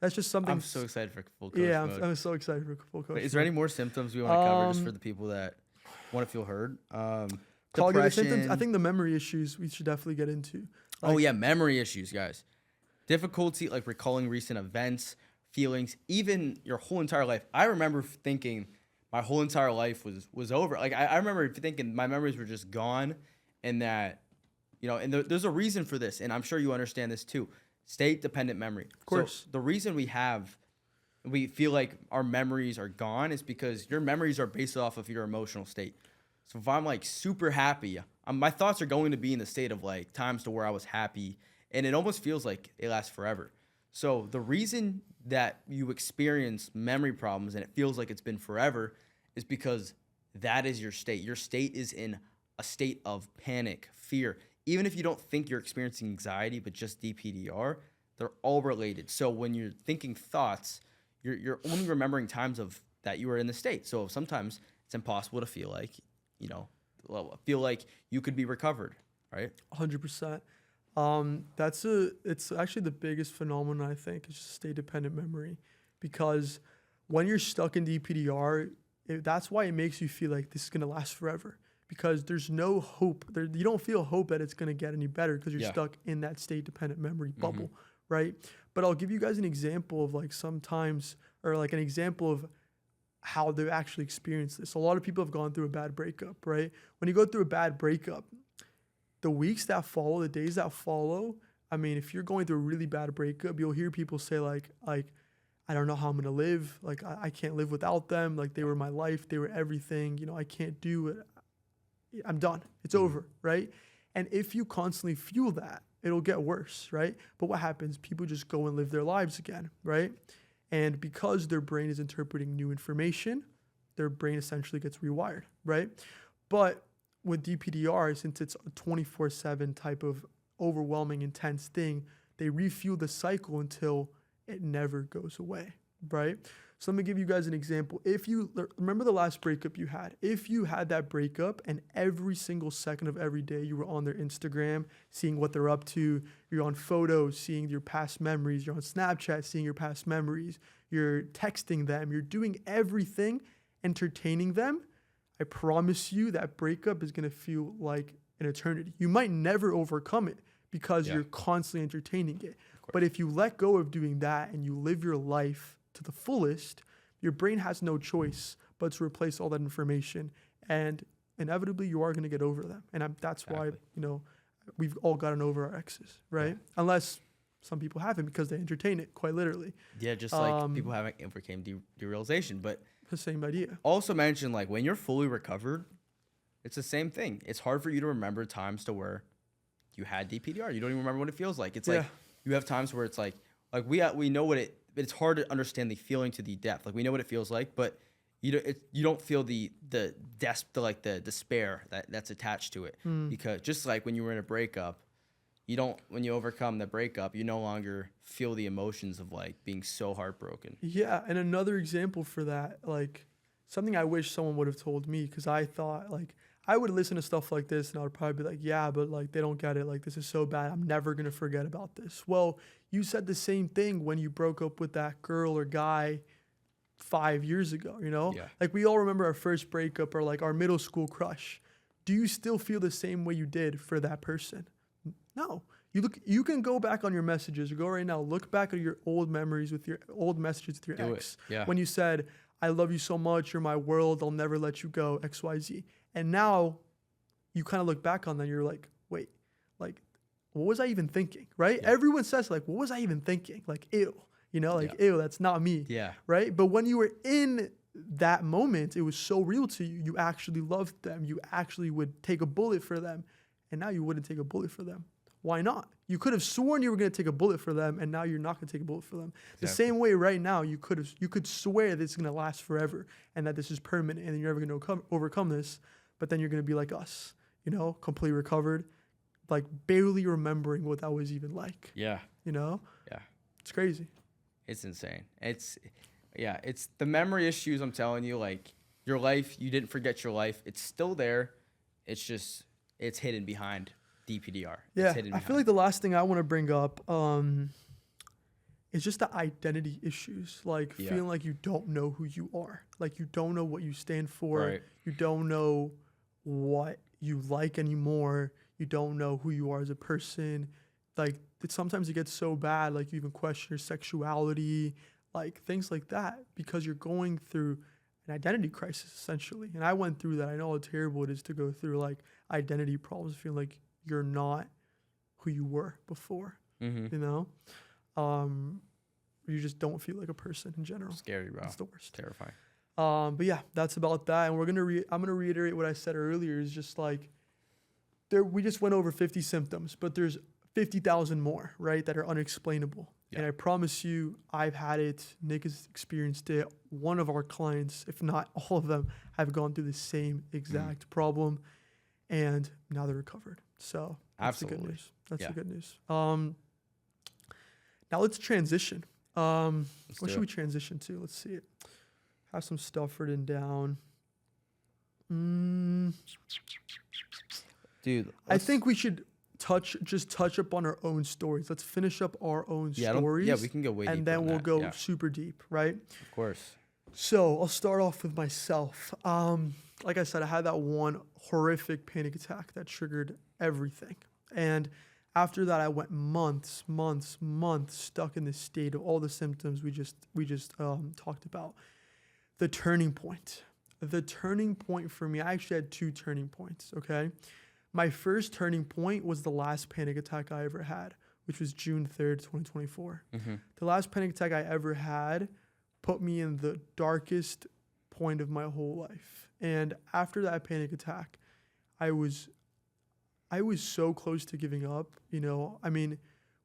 that's just something. I'm so excited for full coach mode. I'm so excited for full coach. Wait, is there any more symptoms we want to cover just for the people that want to feel heard? Depression. Depression. I think the memory issues we should definitely get into. Memory issues, guys. Difficulty like recalling recent events, feelings, even your whole entire life. I remember thinking my whole entire life was over. Like I remember thinking my memories were just gone, and that, and there's a reason for this, and I'm sure you understand this too. State-dependent memory. Of course. So the reason we feel like our memories are gone is because your memories are based off of your emotional state. So if I'm like super happy, my thoughts are going to be in the state of like times to where I was happy, and it almost feels like they last forever. So the reason that you experience memory problems and it feels like it's been forever is because that is your state. Your state is in a state of panic, fear. Even if you don't think you're experiencing anxiety, but just DPDR, they're all related. So when you're thinking thoughts, you're only remembering times of that you were in the state. So sometimes it's impossible to feel like, you could be recovered, right? 100%. It's actually the biggest phenomenon, I think, is just state-dependent memory, because when you're stuck in DPDR, that's why it makes you feel like this is going to last forever, because there's no hope. You don't feel hope that it's going to get any better because you're stuck in that state-dependent memory bubble, right? But I'll give you guys an example of like sometimes, or like an example of how they've actually experienced this. A lot of people have gone through a bad breakup, right? When you go through a bad breakup, the weeks that follow, the days that follow, I mean, if you're going through a really bad breakup, you'll hear people say like I don't know how I'm gonna live. Like I can't live without them. Like they were my life. They were everything. You know, I can't do it. I'm done. It's over, right? And if you constantly fuel that, it'll get worse, right? But what happens? People just go and live their lives again, right? And because their brain is interpreting new information, their brain essentially gets rewired, right? But with DPDR, since it's a 24/7 type of overwhelming, intense thing, they refuel the cycle until it never goes away, right? So let me give you guys an example. If you remember the last breakup you had, if you had that breakup and every single second of every day you were on their Instagram, seeing what they're up to, you're on photos, seeing your past memories, you're on Snapchat, seeing your past memories, you're texting them, you're doing everything, entertaining them, I promise you that breakup is going to feel like an eternity. You might never overcome it because you're constantly entertaining it. But if you let go of doing that and you live your life to the fullest, your brain has no choice but to replace all that information. And inevitably, you are going to get over them. And that's why, you know, we've all gotten over our exes, right? Yeah. Unless some people haven't because they entertain it, quite literally. Yeah, just like people haven't overcame derealization. But the same idea. Also mention, like, when you're fully recovered, it's the same thing. It's hard for you to remember times to where you had DPDR. You don't even remember what it feels like. It's like you have times where it's like we know what it's hard to understand the feeling to the depth. Like we know what it feels like, but you don't feel the despair that's attached to it. Because just like when you were in a breakup, when you overcome the breakup, you no longer feel the emotions of like being so heartbroken. Yeah, and another example for that, like something I wish someone would have told me, because I thought like I would listen to stuff like this and I would probably be like, yeah, but like they don't get it. Like this is so bad. I'm never gonna forget about this. Well, you said the same thing when you broke up with that girl or guy 5 years ago, you know? Yeah. Like we all remember our first breakup or like our middle school crush. Do you still feel the same way you did for that person? No. You can go back on your messages or go right now, look back at your old memories with your old messages with your ex. Yeah. When you said, I love you so much, you're my world, I'll never let you go, XYZ. And now you kind of look back on that and you're like, wait, like, what was I even thinking, right? Yeah. Everyone says like, what was I even thinking? Like, ew, you know, like, ew, that's not me, right? But when you were in that moment, it was so real to you. You actually loved them. You actually would take a bullet for them. And now you wouldn't take a bullet for them. Why not? You could have sworn you were going to take a bullet for them, and now you're not going to take a bullet for them. Exactly. The same way right now, you could swear that it's going to last forever and that this is permanent and you're never going to overcome this, but then you're going to be like us, you know, completely recovered, like barely remembering what that was even like. Yeah. You know? Yeah. It's crazy. It's insane. It's the memory issues, I'm telling you, like your life, you didn't forget your life. It's still there. It's just, it's hidden behind DPDR. Yeah, I feel like the last thing I want to bring up is just the identity issues. Like feeling like you don't know who you are. Like you don't know what you stand for. Right. You don't know what you like anymore. You don't know who you are as a person. Like sometimes it gets so bad, like you even question your sexuality, like things like that, because you're going through an identity crisis essentially. And I went through that. I know how terrible it is to go through like identity problems, feeling like you're not who you were before, you know? You just don't feel like a person in general. Scary, bro. It's the worst. Terrifying. But yeah, that's about that. And I'm gonna reiterate what I said earlier. Is just like we just went over 50 symptoms, but there's 50,000 more, right, that are unexplainable. Yeah. And I promise you, I've had it. Nick has experienced it. One of our clients, if not all of them, have gone through the same exact problem, and now they're recovered. So that's the good news. That's the good news. Now let's transition. What should we transition to? Let's see it. Have some stuff written down. Dude, I think we should touch up on our own stories. Let's finish up our own stories. Yeah, we can go way deeper. And then we'll go super deep, right? Of course. So I'll start off with myself. Like I said, I had that one horrific panic attack that triggered everything. And after that, I went months stuck in this state of all the symptoms we just talked about. The turning point for me, I actually had two turning points, okay? My first turning point was the last panic attack I ever had, which was June 3rd, 2024. The last panic attack I ever had put me in the darkest point of my whole life. And after that panic attack, I was so close to giving up. You know, I mean,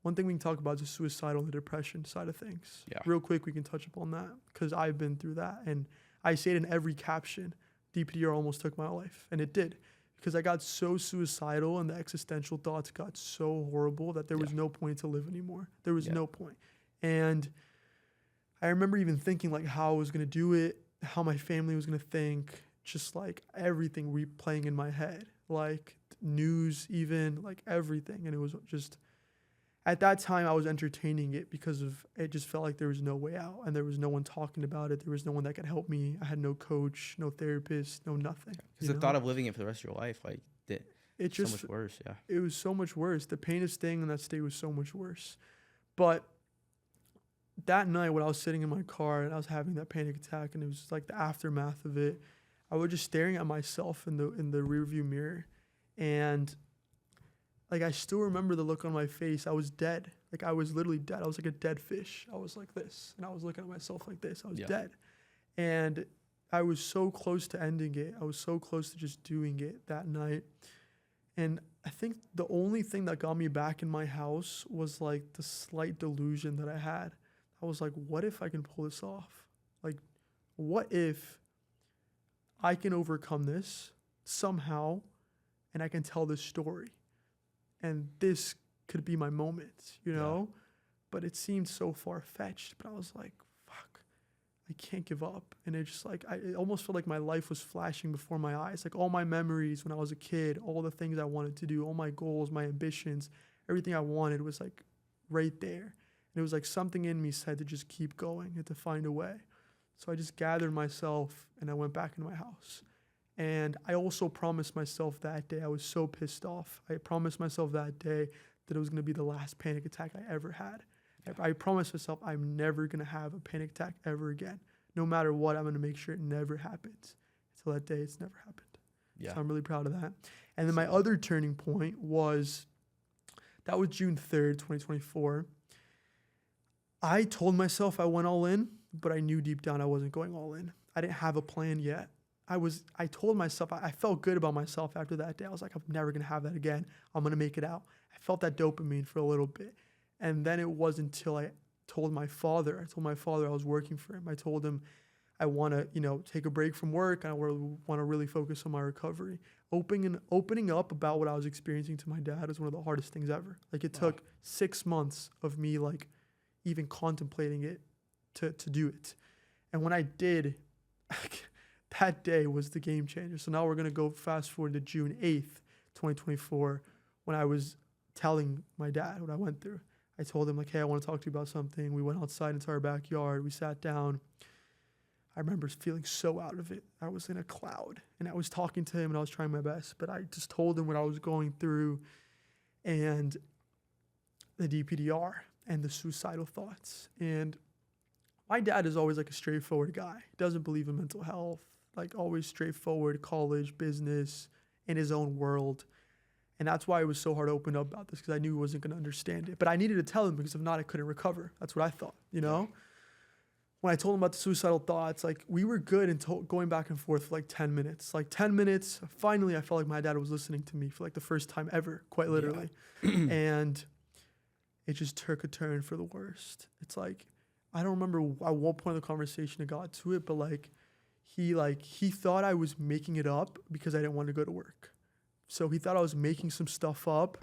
one thing we can talk about is the suicidal and the depression side of things. Yeah. Real quick, we can touch upon that because I've been through that. And I say it in every caption, DPDR almost took my life. And it did. Because I got so suicidal and the existential thoughts got so horrible that there was no point to live anymore. There was no point. And I remember even thinking like how I was going to do it, how my family was going to think, just like everything replaying in my head, like news, even like everything. And it was just, at that time I was entertaining it because of, it just felt like there was no way out and there was no one talking about it. There was no one that could help me. I had no coach, no therapist, no nothing. Because the thought of living it for the rest of your life, like, it's so much worse. Yeah. It was so much worse. The pain of staying in that state was so much worse. But that night when I was sitting in my car and I was having that panic attack and it was like the aftermath of it, I was just staring at myself in the rearview mirror, and like I still remember the look on my face. I was dead. Like I was literally dead. I was like a dead fish. I was like this, and I was looking at myself like this. I was dead, and I was so close to ending it. I was so close to just doing it that night. And I think the only thing that got me back in my house was like the slight delusion that I had. I was like, what if I can pull this off? Like, what if I can overcome this somehow and I can tell this story? And this could be my moment, you know? But it seemed so far-fetched. But I was like, fuck, I can't give up. And it just like, it almost felt like my life was flashing before my eyes. Like all my memories when I was a kid, all the things I wanted to do, all my goals, my ambitions, everything I wanted was like right there. And it was like something in me said to just keep going and to find a way. So I just gathered myself and I went back into my house. And I also promised myself that day, I was so pissed off. I promised myself that day that it was going to be the last panic attack I ever had. I promised myself I'm never going to have a panic attack ever again. No matter what, I'm going to make sure it never happens. Until that day, it's never happened. Yeah. So I'm really proud of that. And then my other turning point was, that was June 3rd, 2024. I told myself I went all in, but I knew deep down I wasn't going all in. I didn't have a plan yet. I told myself, I felt good about myself after that day. I was like, I'm never going to have that again. I'm going to make it out. I felt that dopamine for a little bit. And then it wasn't until I told my father I was working for him. I told him I want to, take a break from work. I want to really focus on my recovery. Opening up about what I was experiencing to my dad was one of the hardest things ever. Like it took 6 months of me like even contemplating it to do it. And when I did, that day was the game changer. So now we're going to go fast forward to June 8th, 2024, when I was telling my dad what I went through. I told him, like, hey, I want to talk to you about something. We went outside into our backyard. We sat down. I remember feeling so out of it. I was in a cloud. And I was talking to him, and I was trying my best. But I just told him what I was going through and the DPDR and the suicidal thoughts. And my dad is always like a straightforward guy. He doesn't believe in mental health. Like always straightforward, college, business, in his own world. And that's why it was so hard to open up about this, because I knew he wasn't going to understand it. But I needed to tell him, because if not, I couldn't recover. That's what I thought, When I told him about the suicidal thoughts, like we were good until going back and forth for like 10 minutes. Like 10 minutes, finally I felt like my dad was listening to me for like the first time ever, quite literally. And it just took a turn for the worst. It's like, I don't remember at what point of the conversation it got to it, but he thought I was making it up because I didn't want to go to work. So he thought I was making some stuff up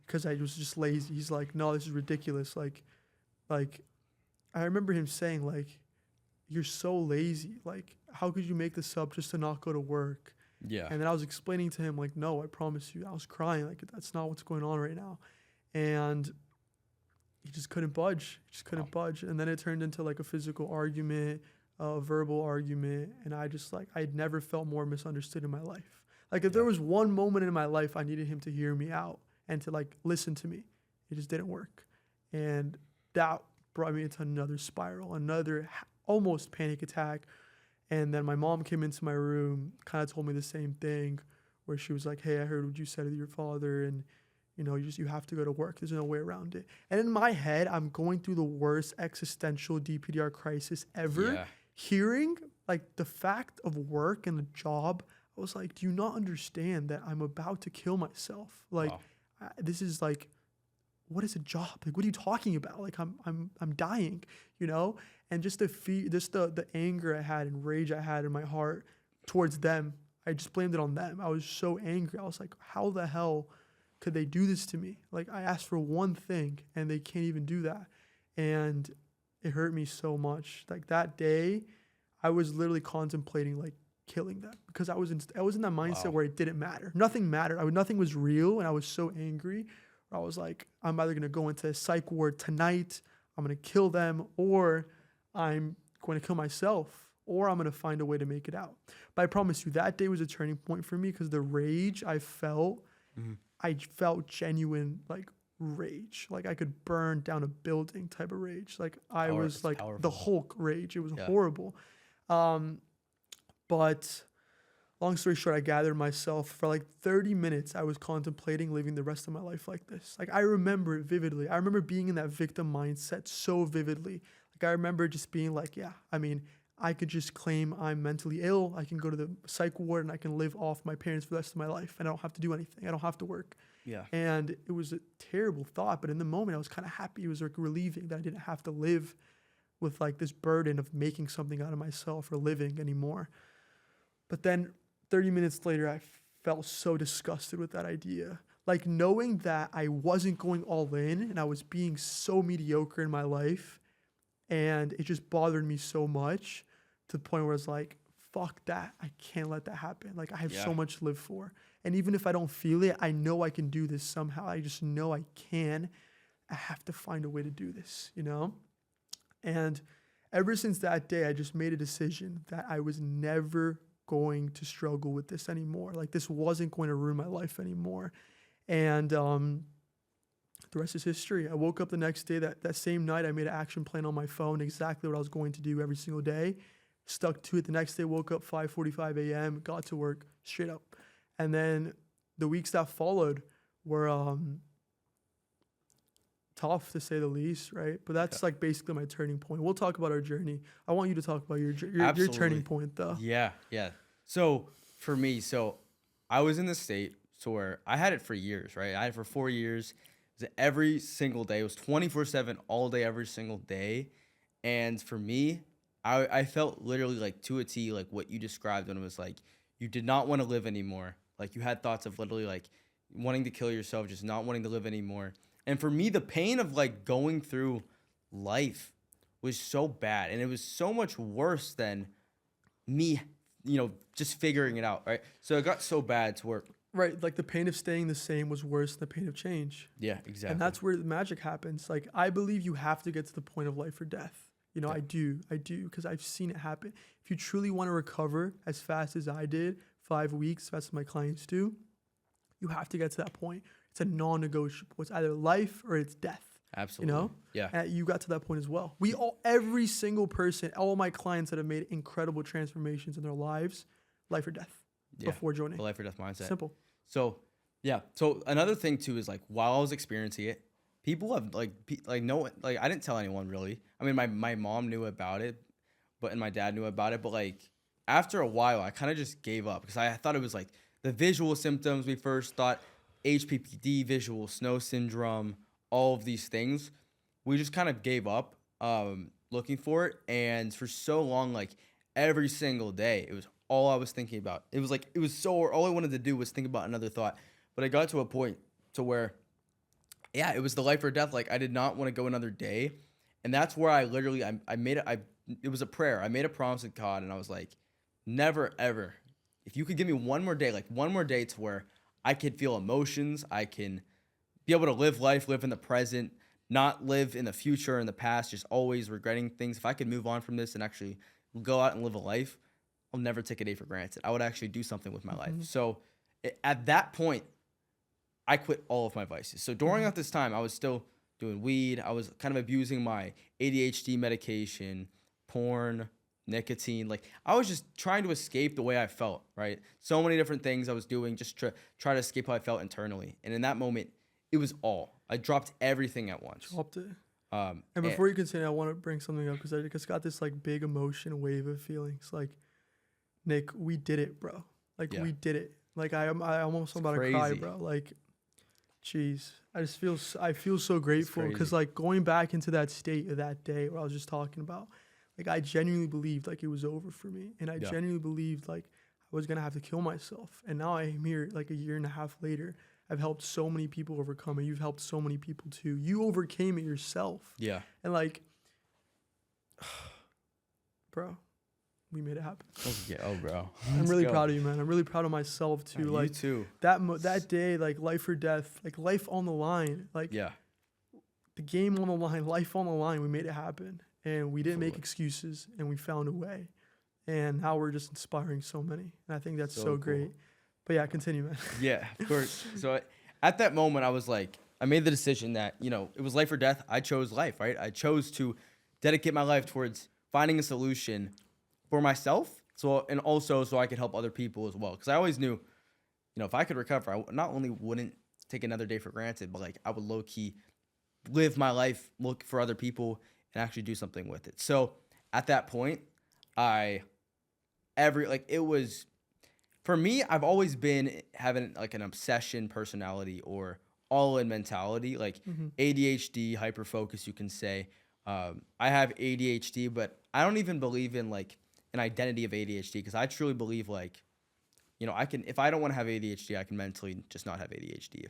because I was just lazy. He's like, no, this is ridiculous. Like I remember him saying like, you're so lazy. Like, how could you make this up just to not go to work? Yeah. And then I was explaining to him like, no, I promise you. I was crying. Like, that's not what's going on right now. And he just couldn't budge. Budge. And then it turned into like a physical argument, a verbal argument. And I'd never felt more misunderstood in my life. Like if there was one moment in my life I needed him to hear me out and to like listen to me, it just didn't work. And that brought me into another spiral, another almost panic attack. And then my mom came into my room, kind of told me the same thing. where she was like, "Hey, I heard what you said to your father, and you have to go to work. There's no way around it." And in my head, I'm going through the worst existential DPDR crisis ever. Yeah. Hearing like the fact of work and a job, I was like, "Do you not understand that I'm about to kill myself? Like, Wow. this is like, what is a job? Like, what are you talking about? Like, I'm dying, And just the anger I had and rage I had in my heart towards them, I just blamed it on them. I was so angry. I was like, how the hell could they do this to me? Like, I asked for one thing and they can't even do that. And it hurt me so much. Like that day, I was literally contemplating like killing them because I was in that mindset Wow. where it didn't matter. Nothing mattered. Nothing was real, and I was so angry. I was like, I'm either gonna go into a psych ward tonight, I'm gonna kill them, or I'm going to kill myself, or I'm gonna find a way to make it out. But I promise you, that day was a turning point for me because the rage I felt, I felt genuine like rage. Like I could burn down a building type of rage. Like I was like the Hulk rage. It was horrible. But long story short, I gathered myself for like 30 minutes. I was contemplating living the rest of my life like this. Like I remember it vividly. I remember being in that victim mindset so vividly. Like I remember just being like, yeah, I mean, I could just claim I'm mentally ill. I can go to the psych ward and I can live off my parents for the rest of my life. And I don't have to do anything. I don't have to work. Yeah. And it was a terrible thought. But in the moment, I was kind of happy. It was like relieving that I didn't have to live with like this burden of making something out of myself or living anymore. But then 30 minutes later, I felt so disgusted with that idea. Like knowing that I wasn't going all in and I was being so mediocre in my life. And it just bothered me so much to the point where it's like, fuck that. I can't let that happen. Like I have so much to live for. And even if I don't feel it, I know I can do this somehow. I just know I can. I have to find a way to do this, And ever since that day, I just made a decision that I was never going to struggle with this anymore. Like this wasn't going to ruin my life anymore. And the rest is history. I woke up the next day, that same night, I made an action plan on my phone, exactly what I was going to do every single day. Stuck to it. The next day, woke up 5:45 a.m., got to work straight up. And then the weeks that followed were tough to say the least, right? But that's like basically my turning point. We'll talk about our journey. I want you to talk about your turning point though. Yeah. So for me, I was in the state where I had it for years, right? I had it for 4 years. It was every single day. It was 24/7 all day, every single day. And for me, I felt literally like to a T, like what you described when it was like, you did not want to live anymore. Like you had thoughts of literally like wanting to kill yourself, just not wanting to live anymore. And for me, the pain of like going through life was so bad. And it was so much worse than me, just figuring it out, right? So it got so bad to where... Right, like the pain of staying the same was worse than the pain of change. Yeah, exactly. And that's where the magic happens. Like I believe you have to get to the point of life or death. I do, because I've seen it happen. If you truly want to recover as fast as I did, 5 weeks, as fast as my clients do, you have to get to that point. It's a non-negotiable. It's either life or it's death. Absolutely. Yeah. And you got to that point as well. Every single person, all my clients that have made incredible transformations in their lives, life or death before joining. The life or death mindset. Simple. So, yeah. So another thing too is like while I was experiencing it, people have I didn't tell anyone really. I mean, my mom knew about it, and my dad knew about it. But like after a while, I kind of just gave up because I thought it was like the visual symptoms. We first thought HPPD, visual snow syndrome, all of these things. We just kind of gave up looking for it. And for so long, like every single day, it was all I was thinking about. It was all I wanted to do was think about another thought. But I got to a point to where, it was the life or death. Like I did not want to go another day. And that's where I literally, it was a prayer. I made a promise with God and I was like, never, ever, if you could give me one more day to where I could feel emotions, I can be able to live life, live in the present, not live in the future or in the past, just always regretting things. If I could move on from this and actually go out and live a life, I'll never take a day for granted. I would actually do something with my life. So at that point, I quit all of my vices. So during this time, I was still doing weed. I was kind of abusing my ADHD medication, porn, nicotine. Like I was just trying to escape the way I felt, right? So many different things I was doing just to try to escape how I felt internally. And in that moment, it was all. I dropped everything at once. Dropped it. Um, And before you continue, I want to bring something up because I just got this like big emotion wave of feelings. Like, Nick, we did it, bro. Like Yeah. we did it. Like I almost about to cry, crazy. bro. Like, jeez, I feel so grateful because crazy. like going back into that state of that day where I was just talking about, like I genuinely believed like it was over for me, and I Yeah. genuinely believed like I was gonna have to kill myself. And now I am here like a year and a half later. I've helped so many people overcome it. You've helped so many people too. You overcame it yourself. Yeah. And like, bro, we made it happen. Oh, bro. I'm really proud of you, man. I'm really proud of myself too. You Like too. that day, like life or death, like life on the line, like Yeah. the game on the line, life on the line. We made it happen, and we didn't make Absolutely. excuses, and we found a way. And now we're just inspiring so many, and I think that's so So great. cool. But yeah, continue, man. Yeah, of course. So at that moment, I was like, I made the decision that, it was life or death. I chose life, right? I chose to dedicate my life towards finding a solution for myself. And also so I could help other people as well. Because I always knew, if I could recover, I not only wouldn't take another day for granted, but like I would low key live my life, look for other people, and actually do something with it. So at that point, it was, for me, I've always been having like an obsession personality or all-in mentality, like ADHD, hyperfocus, you can say. I have ADHD, but I don't even believe in like an identity of ADHD because I truly believe like, if I don't want to have ADHD, I can mentally just not have ADHD,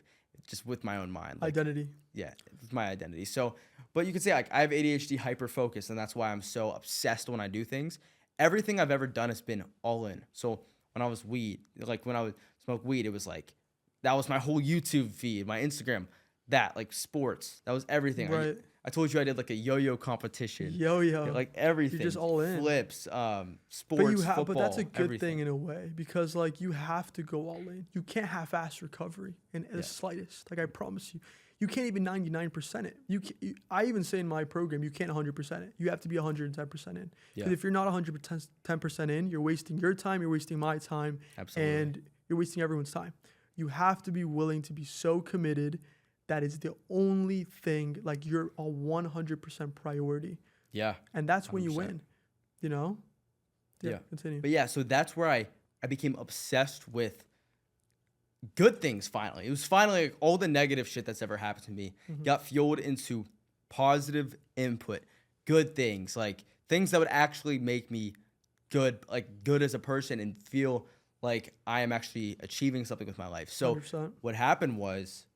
just with my own mind. Like, Identity. yeah, it's my identity. So, but you could say like I have ADHD hyperfocus, and that's why I'm so obsessed when I do things. Everything I've ever done has been all in. So when I was when I would smoke weed, it was like that was my whole YouTube feed, my Instagram, like sports, that was everything. Right. I told you I did like a yo-yo competition. Yo. Like everything. You're just all in. Flips, But sports, you have, football, but that's a good everything. thing in a way because like you have to go all in. You can't half-ass recovery in the slightest. Like I promise you, you can't even 99% it. I even say in my program, you can't 100% it. You have to be 110% in. Because Yeah. if you're not 110% in, you're wasting your time, you're wasting my time, Absolutely. and you're wasting everyone's time. You have to be willing to be so committed. That is the only thing. Like you're a 100% priority. Yeah. And that's when you 100%. win, you know? Yeah. Continue. But yeah, so that's where I became obsessed with good things finally. It was finally like all the negative shit that's ever happened to me got fueled into positive input, good things, like things that would actually make me good as a person and feel like I am actually achieving something with my life. So 100%. what happened was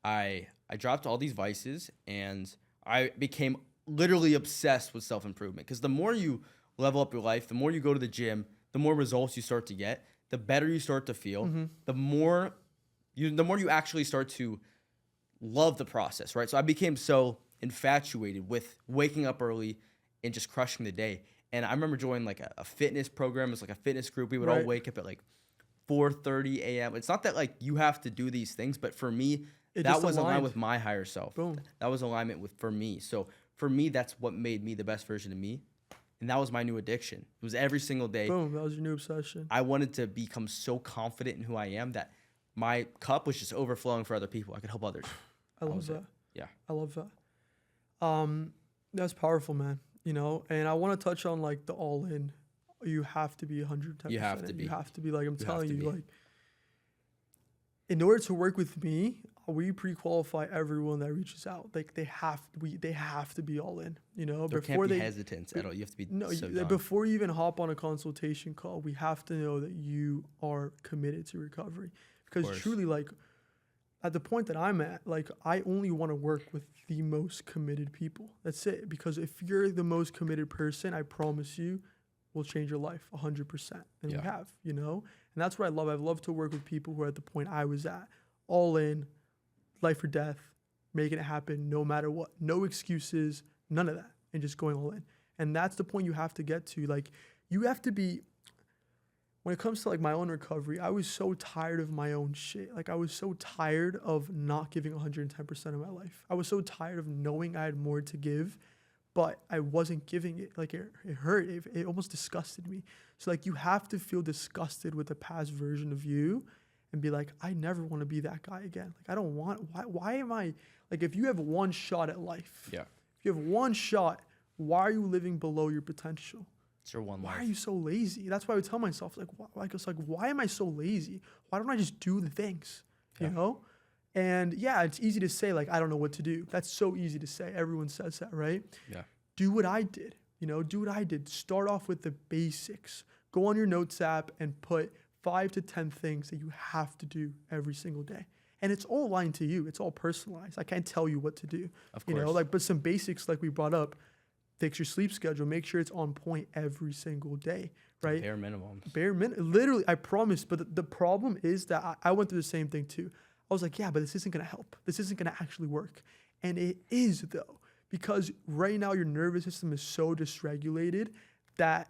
I dropped all these vices and I became literally obsessed with self-improvement because the more you level up your life, the more you go to the gym, the more results you start to get, the better you start to feel, the more you actually start to love the process, right? So I became so infatuated with waking up early and just crushing the day. And I remember joining like a fitness program. It's like a fitness group. We would all Right. wake up at like 4:30 a.m. It's not that like you have to do these things, but for me, It that just was aligned aligned. with my higher self. Boom. That was alignment for me. So for me, that's what made me the best version of me. And that was my new addiction. It was every single day. Boom. That was your new obsession. I wanted to become so confident in who I am that my cup was just overflowing for other people. I could help others. I love was it. that. Yeah. I love that. That's powerful, man. And I want to touch on like the all in. You have to be 110%. You have to in. be. You have to be like I'm You have telling to you, be. like in order to work with me, we pre-qualify everyone that reaches out. Like they have to be all in. There can't be hesitance at all. You have to be so done. Before you even hop on a consultation call, we have to know that you are committed to recovery. Because course. truly, like at the point that I'm at, like I only want to work with the most committed people. That's it. Because if you're the most committed person, I promise you, will change your life 100%. And Yeah. we have, and that's what I love. I've loved to work with people who are at the point I was at, all in, life or death, making it happen no matter what, no excuses, none of that, and just going all in. And that's the point you have to get to. Like you have to be, when it comes to like my own recovery, I was so tired of my own shit. Like I was so tired of not giving 110% of my life. I was so tired of knowing I had more to give, but I wasn't giving it. Like it hurt. It almost disgusted me. So like you have to feel disgusted with the past version of you and be like, I never want to be that guy again. Like I don't want, why am I, like if you have one shot at life, Yeah. if you have one shot, why are you living below your potential? It's your one Why life. are you so lazy? That's why I would tell myself, like, why am I so lazy? Why don't I just do the things, you know? And yeah, it's easy to say, like, I don't know what to do. That's so easy to say. Everyone says that, right? Yeah. Do what I did, do what I did. Start off with the basics. Go on your notes app and put 5 to 10 things that you have to do every single day. And it's all aligned to you. It's all personalized. I can't tell you what to do, Of course. but some basics, like we brought up, fix your sleep schedule. Make sure it's on point every single day, right? Bare minimum. Literally, I promise. But the problem is that I went through the same thing too. I was like, yeah, but this isn't going to help. This isn't going to actually work. And it is, though, because right now your nervous system is so dysregulated that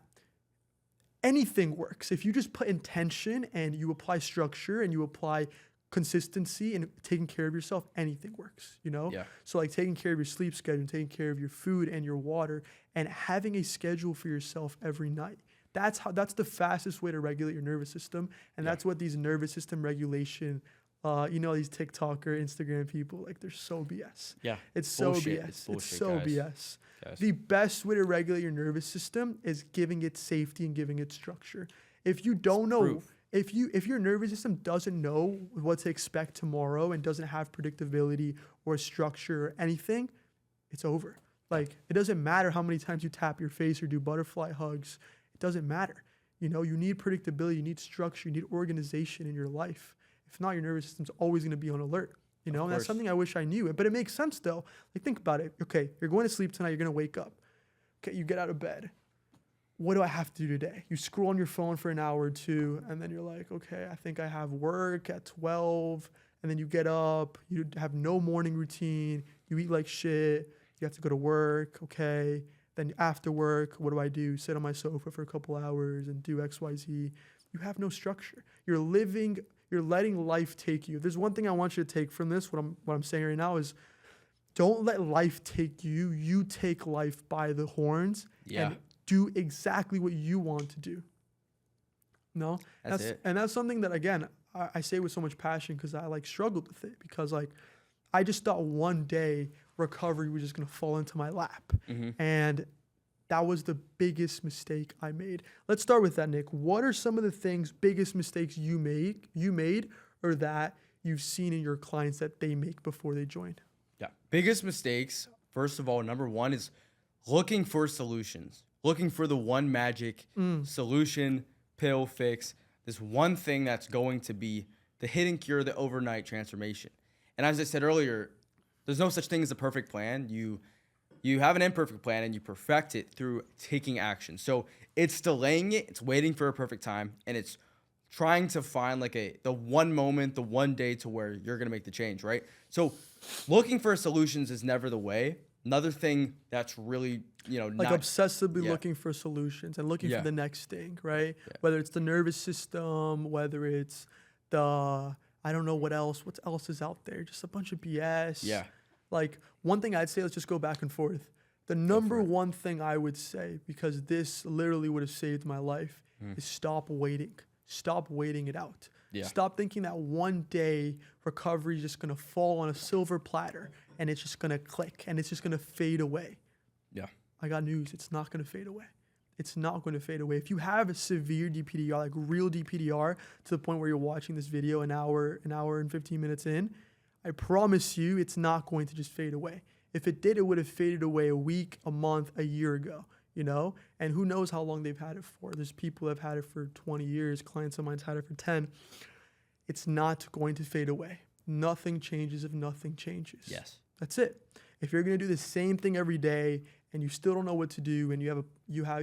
anything works. If you just put intention and you apply structure and you apply consistency and taking care of yourself, anything works, Yeah. So like taking care of your sleep schedule, taking care of your food and your water, and having a schedule for yourself every night. That's the fastest way to regulate your nervous system. And that's what these nervous system regulation, these TikToker, Instagram people, like they're so BS. Yeah. It's so Bullshit. BS. It's bullshit, It's so guys. BS. Guys. The best way to regulate your nervous system is giving it safety and giving it structure. If you don't know, proof. if your nervous system doesn't know what to expect tomorrow and doesn't have predictability or structure or anything, it's over. Like it doesn't matter how many times you tap your face or do butterfly hugs. It doesn't matter. You need predictability, you need structure, you need organization in your life. If not, your nervous system's always going to be on alert. And that's course. something I wish I knew. But it makes sense though. Like think about it. Okay, you're going to sleep tonight. You're going to wake up. Okay, you get out of bed. What do I have to do today? You scroll on your phone for an hour or two, and then you're like, okay, I think I have work at 12. And then you get up. You have no morning routine. You eat like shit. You have to go to work. Okay. Then after work, what do I do? Sit on my sofa for a couple hours and do X, Y, Z. You have no structure. You're letting life take you. If there's one thing I want you to take from this, what I'm saying right now is don't let life take you. You take life by the horns and do exactly what you want to do. No? That's it. And that's something that, again, I say with so much passion because I struggled with it because I just thought one day recovery was just going to fall into my lap. Mm-hmm. And that was the biggest mistake I made. Let's start with that, Nick. What are some of the biggest mistakes you made or that you've seen in your clients that they make before they join? Yeah. Biggest mistakes, first of all, number one is looking for solutions, looking for the one magic solution, pill, fix, this one thing that's going to be the hidden cure, the overnight transformation. And as I said earlier, there's no such thing as a perfect plan. You have an imperfect plan and you perfect it through taking action. So it's delaying it, it's waiting for a perfect time, and it's trying to find the one moment, the one day to where you're gonna make the change, right? So looking for solutions is never the way. Another thing that's really, Obsessively looking for solutions and looking for the next thing, right? Yeah. Whether it's the nervous system, whether it's I don't know what else is out there, just a bunch of BS. Yeah. Like one thing I'd say, let's just go back and forth. The number one thing I would say, because this literally would have saved my life, is stop waiting. Stop waiting it out. Yeah. Stop thinking that one day recovery is just going to fall on a silver platter and it's just going to click and it's just going to fade away. Yeah. I got news. It's not going to fade away. It's not going to fade away. If you have a severe DPDR, like real DPDR, to the point where you're watching this video an hour and 15 minutes in, I promise you it's not going to just fade away. If it did, it would have faded away a week, a month, a year ago, And who knows how long they've had it for. There's people that have had it for 20 years. Clients of mine's had it for 10. It's not going to fade away. Nothing changes if nothing changes. Yes. That's it. If you're going to do the same thing every day and you still don't know what to do and you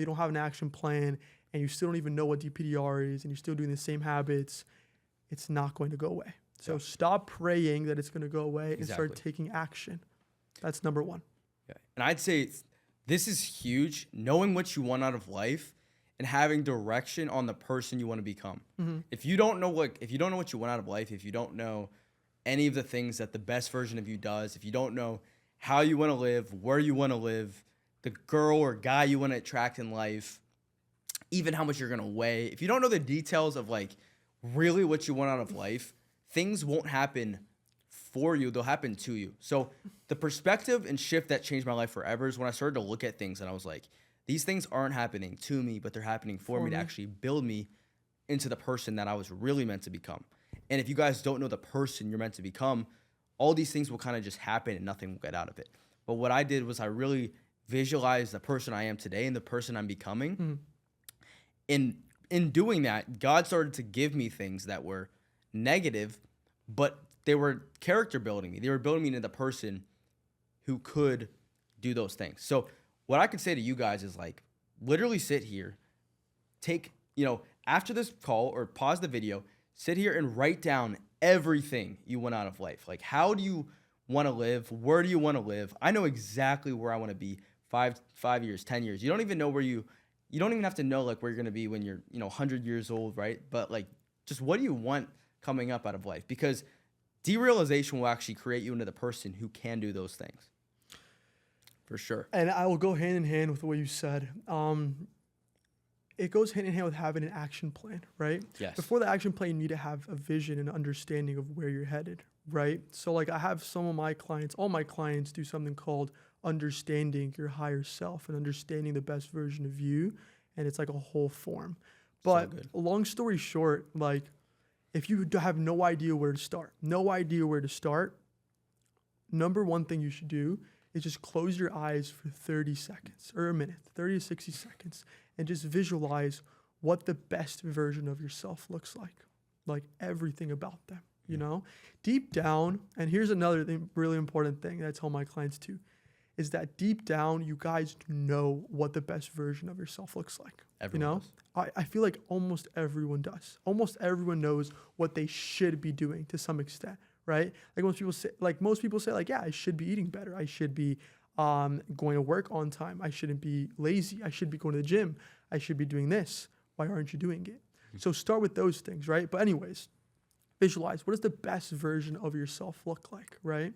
don't have an action plan and you still don't even know what DPDR is and you're still doing the same habits, it's not going to go away. So stop praying that it's going to go away and start taking action. That's number one. Yeah. And I'd say this is huge, knowing what you want out of life and having direction on the person you want to become. Mm-hmm. If you don't know what you want out of life, if you don't know any of the things that the best version of you does, if you don't know how you want to live, where you want to live, the girl or guy you want to attract in life, even how much you're going to weigh, if you don't know the details of like really what you want out of life, things won't happen for you, they'll happen to you. So the perspective and shift that changed my life forever is when I started to look at things and I was like, these things aren't happening to me, but they're happening for me to actually build me into the person that I was really meant to become. And if you guys don't know the person you're meant to become, all these things will kind of just happen and nothing will get out of it. But what I did was I really visualized the person I am today and the person I'm becoming. In doing that, God started to give me things that were negative, but they were character building me. They were building me into the person who could do those things. So what I could say to you guys is like, literally sit here, take, after this call or pause the video, sit here and write down everything you want out of life. Like, how do you want to live? Where do you want to live? I know exactly where I want to be 5 years, 10 years. You don't even know you don't even have to know like where you're going to be when you're, 100 years old, right? But like, just what do you want coming up out of life? Because derealization will actually create you into the person who can do those things. For sure. And I will go hand in hand with what you said. It goes hand in hand with having an action plan, right? Yes. Before the action plan, you need to have a vision and understanding of where you're headed, right? So like I have some of my clients, all my clients do something called understanding your higher self and understanding the best version of you. And it's like a whole form. But long story short, like if you have no idea where to start, number one thing you should do is just close your eyes for 30 seconds or a minute, 30 to 60 seconds, and just visualize what the best version of yourself looks like everything about them, Deep down, and here's another thing, really important thing that I tell my clients too, is that deep down, you guys know what the best version of yourself looks like. Everyone does. I feel like almost everyone does. Almost everyone knows what they should be doing to some extent, right? Like most people say, like, yeah, I should be eating better. I should be going to work on time. I shouldn't be lazy. I should be going to the gym. I should be doing this. Why aren't you doing it? So start with those things, right? But anyways, visualize, what does the best version of yourself look like, right?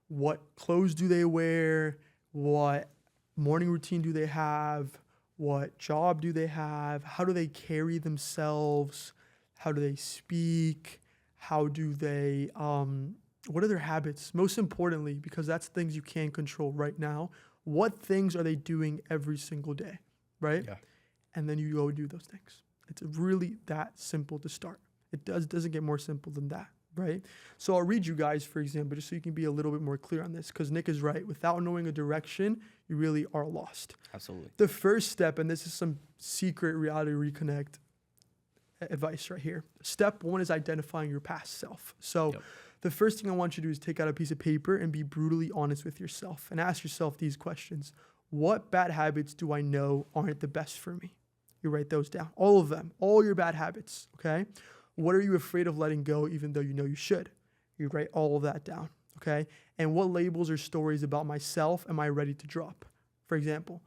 What clothes do they wear? What morning routine do they have? What job do they have? How do they carry themselves? How do they speak? How do they, what are their habits? Most importantly, because that's things you can't control right now. What things are they doing every single day, right? Yeah. And then you go do those things. It's really that simple to start. It doesn't get more simple than that, right? So I'll read you guys, for example, just so you can be a little bit more clear on this, because Nick is right. Without knowing a direction, you really are lost. Absolutely. The first step, and this is some secret reality reconnect advice right here. Step 1 is identifying your past self. So the first thing I want you to do is take out a piece of paper and be brutally honest with yourself and ask yourself these questions. What bad habits do I know aren't the best for me? You write those down, all of them, all your bad habits, okay? What are you afraid of letting go even though you know you should? You write all of that down, okay? And what labels or stories about myself am I ready to drop? For example,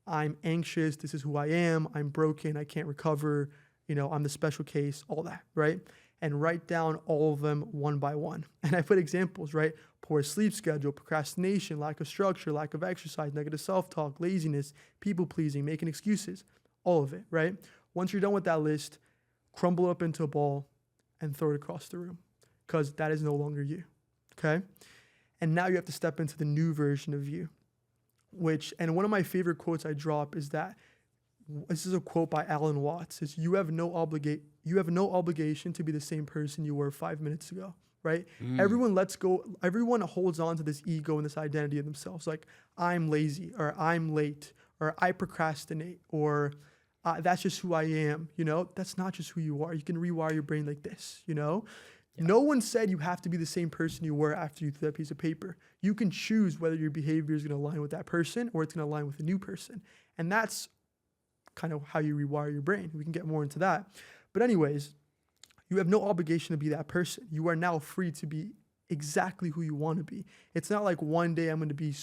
I'm anxious, this is who I am, I'm broken, I can't recover, I'm the special case, all that, right? And write down all of them one by one. And I put examples, right? Poor sleep schedule, procrastination, lack of structure, lack of exercise, negative self-talk, laziness, people-pleasing, making excuses, all of it, right? Once you're done with that list, crumble it up into a ball and throw it across the room, because that is no longer you, okay? And now you have to step into the new version of you, and one of my favorite quotes I drop is that, this is a quote by Alan Watts, is you have no obligation to be the same person you were 5 minutes ago, right? Everyone holds on to this ego and this identity of themselves, like I'm lazy, or I'm late, or I procrastinate, or that's just who I am, That's not just who you are. You can rewire your brain like this, Yeah. No one said you have to be the same person you were after you threw that piece of paper. You can choose whether your behavior is going to align with that person or it's going to align with a new person. And that's kind of how you rewire your brain. We can get more into that. But anyways, you have no obligation to be that person. You are now free to be exactly who you want to be. It's not like one day I'm going to be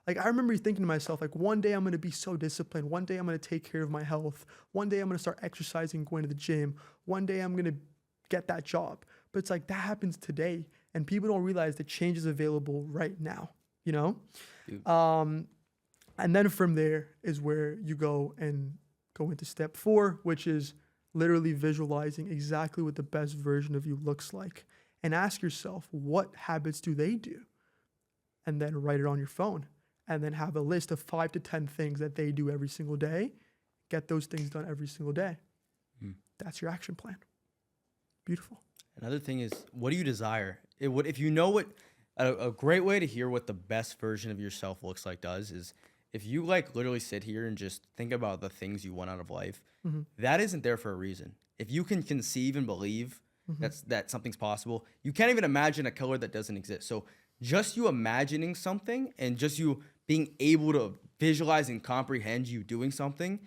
I remember thinking to myself, like, one day I'm going to be so disciplined. One day I'm going to take care of my health. One day I'm going to start exercising, going to the gym. One day I'm going to get that job. But it's like that happens today, and people don't realize that change is available right now, And then from there is where you go into step 4, which is literally visualizing exactly what the best version of you looks like. And ask yourself, what habits do they do? And then write it on your phone. And then have a list of 5 to 10 things that they do every single day. Get those things done every single day. That's your action plan. Beautiful. Another thing is, what do you desire? If you know what, a great way to hear what the best version of yourself looks like is if you like literally sit here and just think about the things you want out of life, that isn't there for a reason. If you can conceive and believe that something's possible, you can't even imagine a color that doesn't exist. So just you imagining something and just you being able to visualize and comprehend you doing something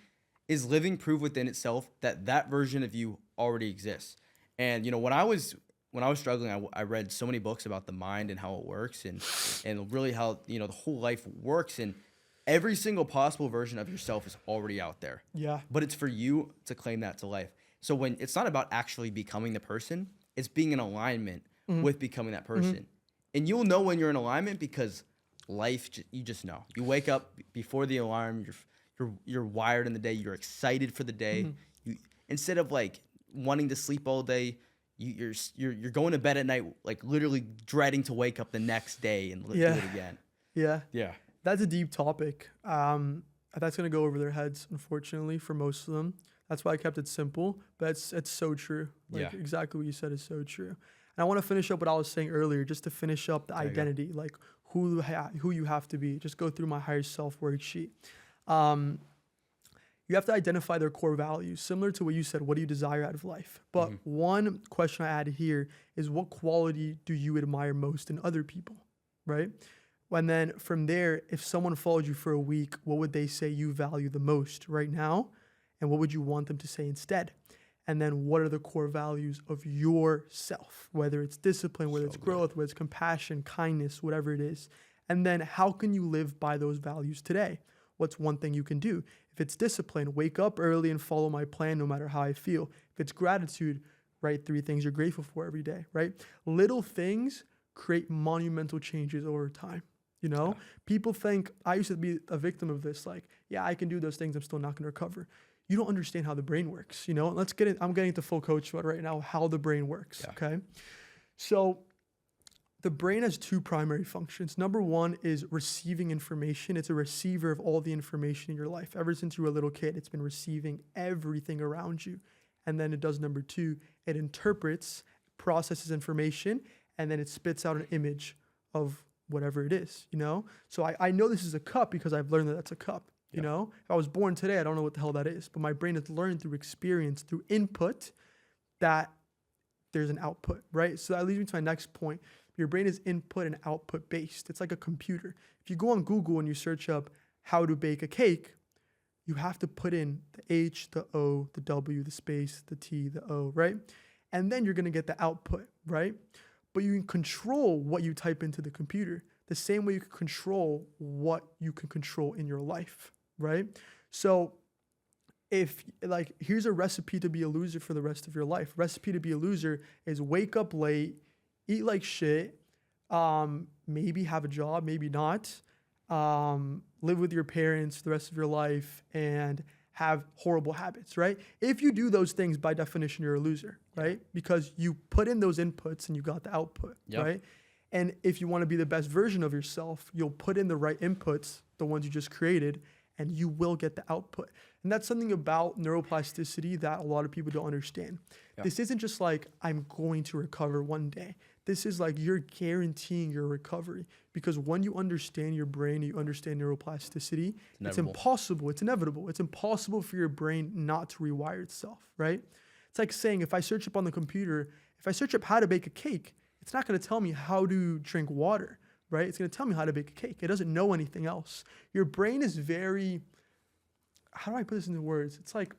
is living proof within itself that version of you already exists. And when I was struggling, I read so many books about the mind and how it works and really how the whole life works, and every single possible version of yourself is already out there. Yeah. But it's for you to claim that to life. So when it's not about actually becoming the person, it's being in alignment with becoming that person. And you'll know when you're in alignment because life, you just know. You wake up before the alarm, you're wired in the day, you're excited for the day. You, instead of like wanting to sleep all day, you're going to bed at night like literally dreading to wake up the next day and do it again. Yeah. That's a deep topic. That's gonna go over their heads, unfortunately, for most of them. That's why I kept it simple, but it's so true. Exactly what you said is so true. And I want to finish up what I was saying earlier, just to finish up the identity, like who you have to be. Just go through my higher self worksheet. You have to identify their core values, similar to what you said. What do you desire out of life? But one question I added here is, what quality do you admire most in other people, right? And then from there, if someone followed you for a week, what would they say you value the most right now? And what would you want them to say instead? And then what are the core values of yourself, whether it's discipline, whether it's growth, whether it's compassion, kindness, whatever it is. And then how can you live by those values today? What's one thing you can do? If it's discipline, wake up early and follow my plan no matter how I feel. If it's gratitude, write 3 things you're grateful for every day, right? Little things create monumental changes over time. People think, I used to be a victim of this, like, yeah, I can do those things, I'm still not going to recover. You don't understand how the brain works, Let's get it. I'm getting into full coach mode right now, how the brain works, okay? So the brain has 2 primary functions. Number 1 is receiving information. It's a receiver of all the information in your life. Ever since you were a little kid, it's been receiving everything around you. And then it does number 2, it interprets, processes information, and then it spits out an image of whatever it is, So I know this is a cup because I've learned that that's a cup, If I was born today, I don't know what the hell that is, but my brain has learned through experience, through input, that there's an output, right? So that leads me to my next point. Your brain is input and output based. It's like a computer. If you go on Google and you search up how to bake a cake, you have to put in the H, the O, the W, the space, the T, the O, right? And then you're going to get the output, right? But you can control what you type into the computer the same way you can control what you can control in your life, right? So here's a recipe to be a loser for the rest of your life. Recipe to be a loser is wake up late, eat like shit, maybe have a job, maybe not, live with your parents the rest of your life, and have horrible habits, right? If you do those things, by definition, you're a loser, right? Because you put in those inputs and you got the output, right? And if you want to be the best version of yourself, you'll put in the right inputs, the ones you just created, and you will get the output. And that's something about neuroplasticity that a lot of people don't understand. This isn't just like, I'm going to recover one day. This is like you're guaranteeing your recovery, because when you understand your brain, you understand neuroplasticity, it's impossible. It's inevitable. It's impossible for your brain not to rewire itself, right? It's like saying, if I search up on the computer, if I search up how to bake a cake, it's not going to tell me how to drink water, right? It's going to tell me how to bake a cake. It doesn't know anything else. Your brain is very, how do I put this into words? It's like,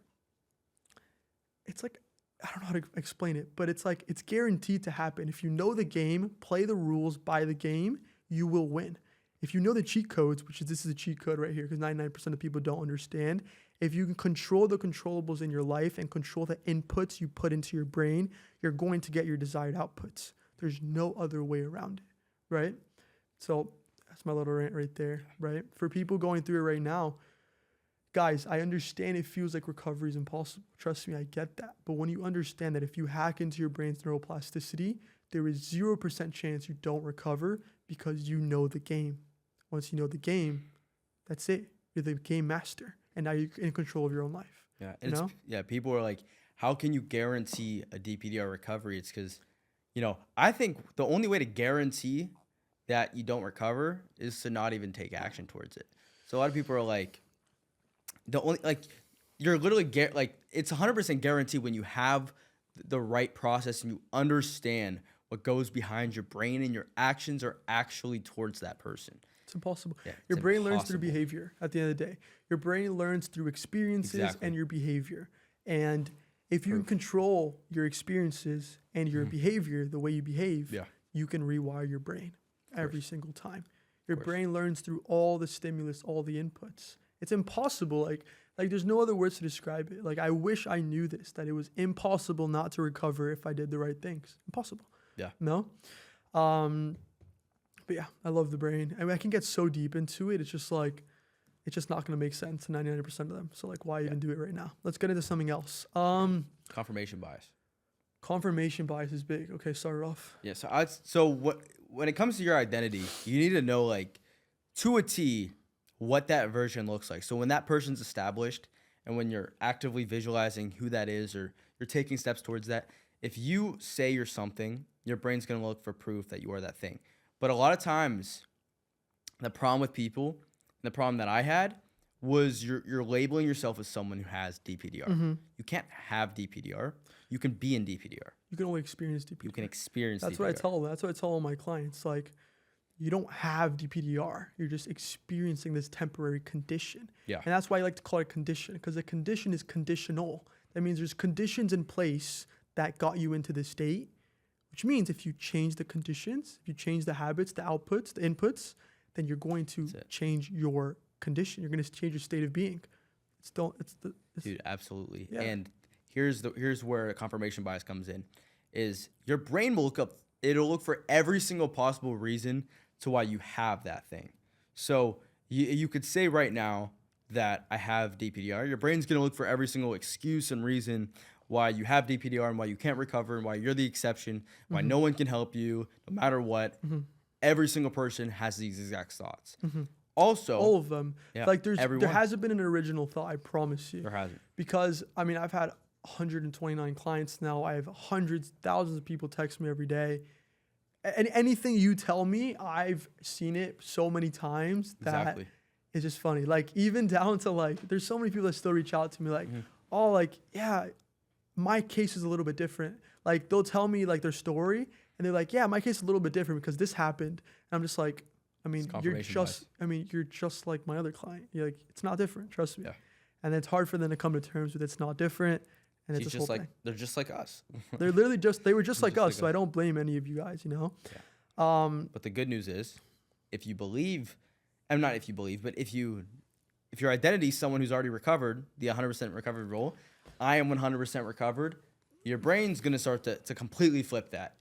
I don't know how to explain it, but it's like, it's guaranteed to happen. If you know the game, play the rules by the game, you will win. If you know the cheat codes, this is a cheat code right here, because 99% of people don't understand. If you can control the controllables in your life and control the inputs you put into your brain, you're going to get your desired outputs. There's no other way around it, right? So That's my little rant right there, right? For people going through it right now, guys, I understand it feels like recovery is impossible. Trust me, I get that. But when you understand that if you hack into your brain's neuroplasticity, there is 0% chance you don't recover because you know the game. Once you know the game, that's it. You're the game master. And now you're in control of your own life. Yeah. You know? Yeah. People are like, how can you guarantee a DPDR recovery? It's because, I think the only way to guarantee that you don't recover is to not even take action towards it. So a lot of people are like, you're literally it's 100% guaranteed when you have the right process and you understand what goes behind your brain and your actions are actually towards that person. It's impossible. Yeah, Your it's brain learns through impossible. behavior at the end of the day. Your brain learns through experiences Exactly. and your behavior. And if you can Proof. control your experiences and your behavior, the way you behave, Yeah. you can rewire your brain every course. single time. Your course. brain learns through all the stimulus, all the inputs. It's impossible. Like there's no other words to describe it. Like I wish I knew this, that it was impossible not to recover if I did the right things. Impossible. Yeah. No? But yeah, I love the brain. I mean, I can get so deep into it. It's just like, it's just not going to make sense to 99% of them. So like, why even do it right now? Let's get into something else. Confirmation bias. Confirmation bias is big. Okay, start it off. Yeah. When it comes to your identity, you need to know like to a T what that version looks like. So when that person's established and when you're actively visualizing who that is or you're taking steps towards that, if you say you're something, your brain's going to look for proof that you are that thing. But a lot of times, the problem with people, the problem that I had, was you're labeling yourself as someone who has DPDR. You can't have DPDR. You can be in DPDR. You can only experience DPDR. You can experience That's DPDR. what I tell them. That's what I tell all my clients. Like, you don't have DPDR. You're just experiencing this temporary condition. Yeah. And that's why I like to call it condition, because a condition is conditional. That means there's conditions in place that got you into this state, which means if you change the conditions, if you change the habits, the outputs, the inputs, then you're going to change your condition. You're going to change your state of being. Dude, absolutely. Yeah. And here's where confirmation bias comes in, is your brain will it'll look for every single possible reason to why you have that thing. So you could say right now that I have DPDR. Your brain's going to look for every single excuse and reason why you have DPDR and why you can't recover and why you're the exception, why no one can help you, no matter what. Every single person has these exact thoughts. Also, all of them. Yeah, Like there everyone. hasn't been an original thought, I promise you. There hasn't. Because I mean, I've had 129 clients now. I have hundreds, thousands of people text me every day. And anything you tell me, I've seen it so many times that Exactly. it's just funny. Like even down to like, there's so many people that still reach out to me like, oh, like, yeah, my case is a little bit different. Like they'll tell me like their story and they're like, yeah, my case is a little bit different because this happened. And I'm just like, I mean, you're just like my other client. You're like, it's not different. Trust me. Yeah. And it's hard for them to come to terms with it's not different. And it's He's this just whole like thing. they're just like us. They were just like Just us. like So us. I don't blame any of you guys, you know? Yeah. But the good news is, if you believe, and not if you believe, but if your identity is someone who's already recovered, the 100% recovered role, I am 100% recovered, your brain's going to start to completely flip that.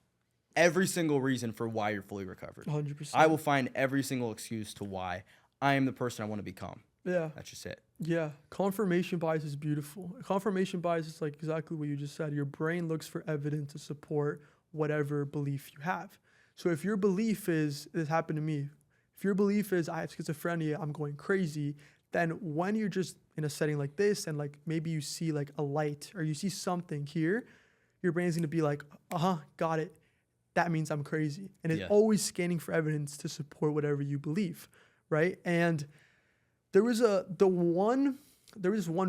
Every single reason for why you're fully recovered. 100%. I will find every single excuse to why I am the person I want to become. Yeah. That's just it. Yeah. Confirmation bias is beautiful. Confirmation bias is like exactly what you just said. Your brain looks for evidence to support whatever belief you have. So if your belief is, this happened to me, if your belief is I have schizophrenia, I'm going crazy, then when you're just in a setting like this and like maybe you see like a light or you see something here, your brain's gonna be like, got it. That means I'm crazy. And it's always scanning for evidence to support whatever you believe, right? And there was one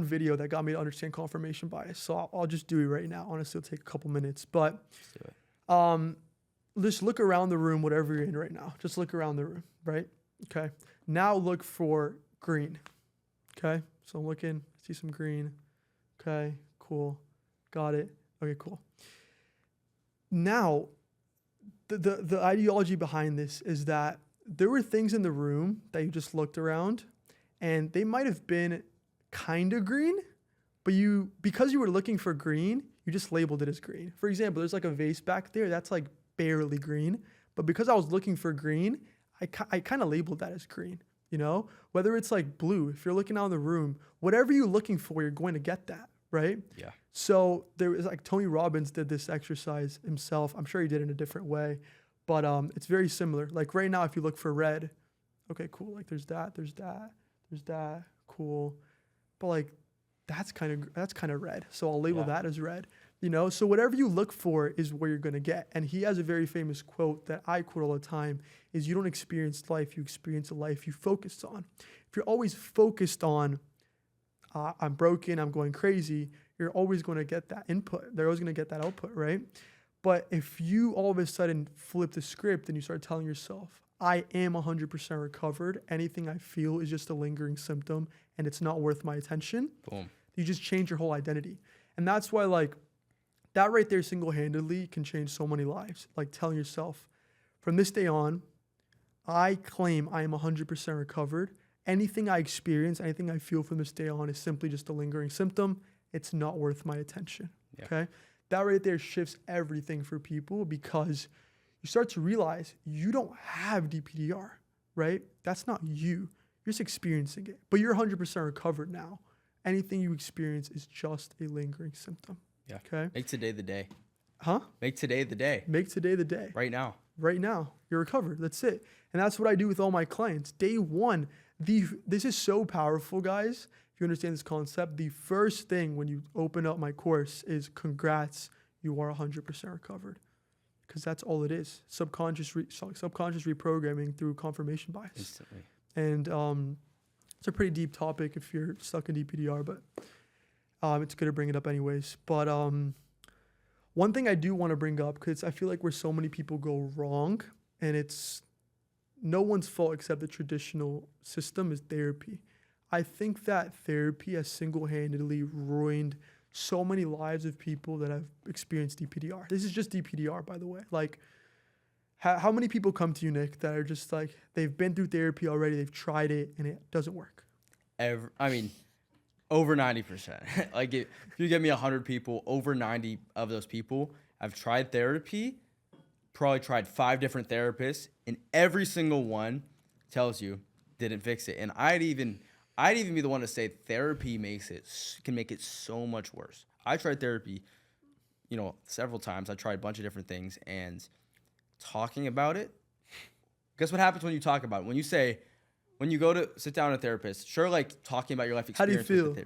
video that got me to understand confirmation bias. So I'll just do it right now. Honestly, it'll take a couple minutes. But just look around the room, whatever you're in right now. Just look around the room, right? Okay. Now look for green. Okay. So I'm looking, see some green. Okay, cool. Got it. Okay, cool. Now, the ideology behind this is that there were things in the room that you just looked around and they might have been kind of green, but because you were looking for green, you just labeled it as green. For example, there's like a vase back there that's like barely green, but because I was looking for green, I kind of labeled that as green, you know, whether it's like blue, if you're looking out in the room, whatever you're looking for, you're going to get that, right? Yeah. So there was like Tony Robbins did this exercise himself. I'm sure he did it in a different way, but it's very similar. Like right now, if you look for red, okay, cool. Like there's that, cool. But like that's kind of red. So I'll label that as red. You know, so whatever you look for is where you're gonna get. And he has a very famous quote that I quote all the time: "Is you don't experience life, you experience the life you focused on." If you're always focused on, I'm broken, I'm going crazy, you're always going to get that input. They're always going to get that output, right? But if you all of a sudden flip the script and you start telling yourself, I am 100% recovered, anything I feel is just a lingering symptom and it's not worth my attention, Boom. you just change your whole identity. And that's why, like, that right there single-handedly can change so many lives. Like telling yourself, from this day on, I claim I am 100% recovered. Anything I experience, anything I feel from this day on is simply just a lingering symptom. It's not worth my attention. Yeah. Okay? That right there shifts everything for people because you start to realize you don't have DPDR, right? That's not you. You're just experiencing it. But you're 100% recovered now. Anything you experience is just a lingering symptom. Yeah. Okay? Make today the day. Huh? Make today the day. Make today the day. Right now. Right now. You're recovered. That's it. And that's what I do with all my clients. Day one, this is so powerful, guys. If you understand this concept, the first thing when you open up my course is congrats, you are 100% recovered. Because that's all it is. Subconscious reprogramming through confirmation bias. Instantly. And it's a pretty deep topic if you're stuck in DPDR, but it's good to bring it up anyways. But one thing I do want to bring up, because I feel like where so many people go wrong, and it's no one's fault except the traditional system, is therapy. I think that therapy has single-handedly ruined so many lives of people that have experienced DPDR. This is just DPDR, by the way. Like, how many people come to you, Nick, that are just like, they've been through therapy already, they've tried it, and it doesn't work? Over 90%. Like, if you give me 100 people, over 90 of those people have tried therapy, probably tried 5 different therapists, and every single one tells you didn't fix it. And I'd even be the one to say therapy can make it so much worse. I tried therapy, several times. I tried a bunch of different things, and talking about it, guess what happens when you talk about it? When you go to sit down with a therapist, sure, like talking about your life experience. How do you feel?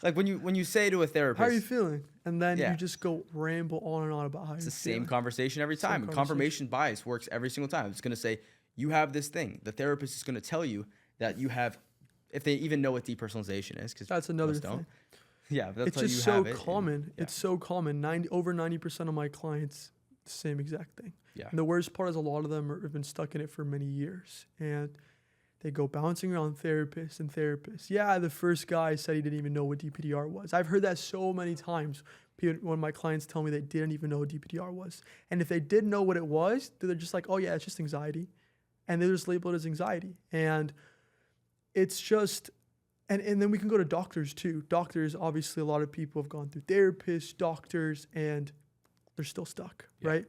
Like when you say to a therapist, how are you feeling? And then you just go ramble on and on about how it's you're the same feeling. conversation every time. Confirmation bias works every single time. It's going to say, you have this thing. The therapist is going to tell you that you have, if they even know what depersonalization is, because that's another thing. Yeah, but that's it's just you so have it, common. It's so common. Over 90% of my clients, the same exact thing. Yeah. And the worst part is a lot of them have been stuck in it for many years, and they go bouncing around therapists and therapists. Yeah, the first guy said he didn't even know what DPDR was. I've heard that so many times when my clients tell me they didn't even know what DPDR was. And if they did know what it was, they're just like, oh yeah, it's just anxiety. And they just label it as anxiety. And it's just, and then we can go to doctors too. Doctors, obviously a lot of people have gone through therapists, doctors, and they're still stuck, right?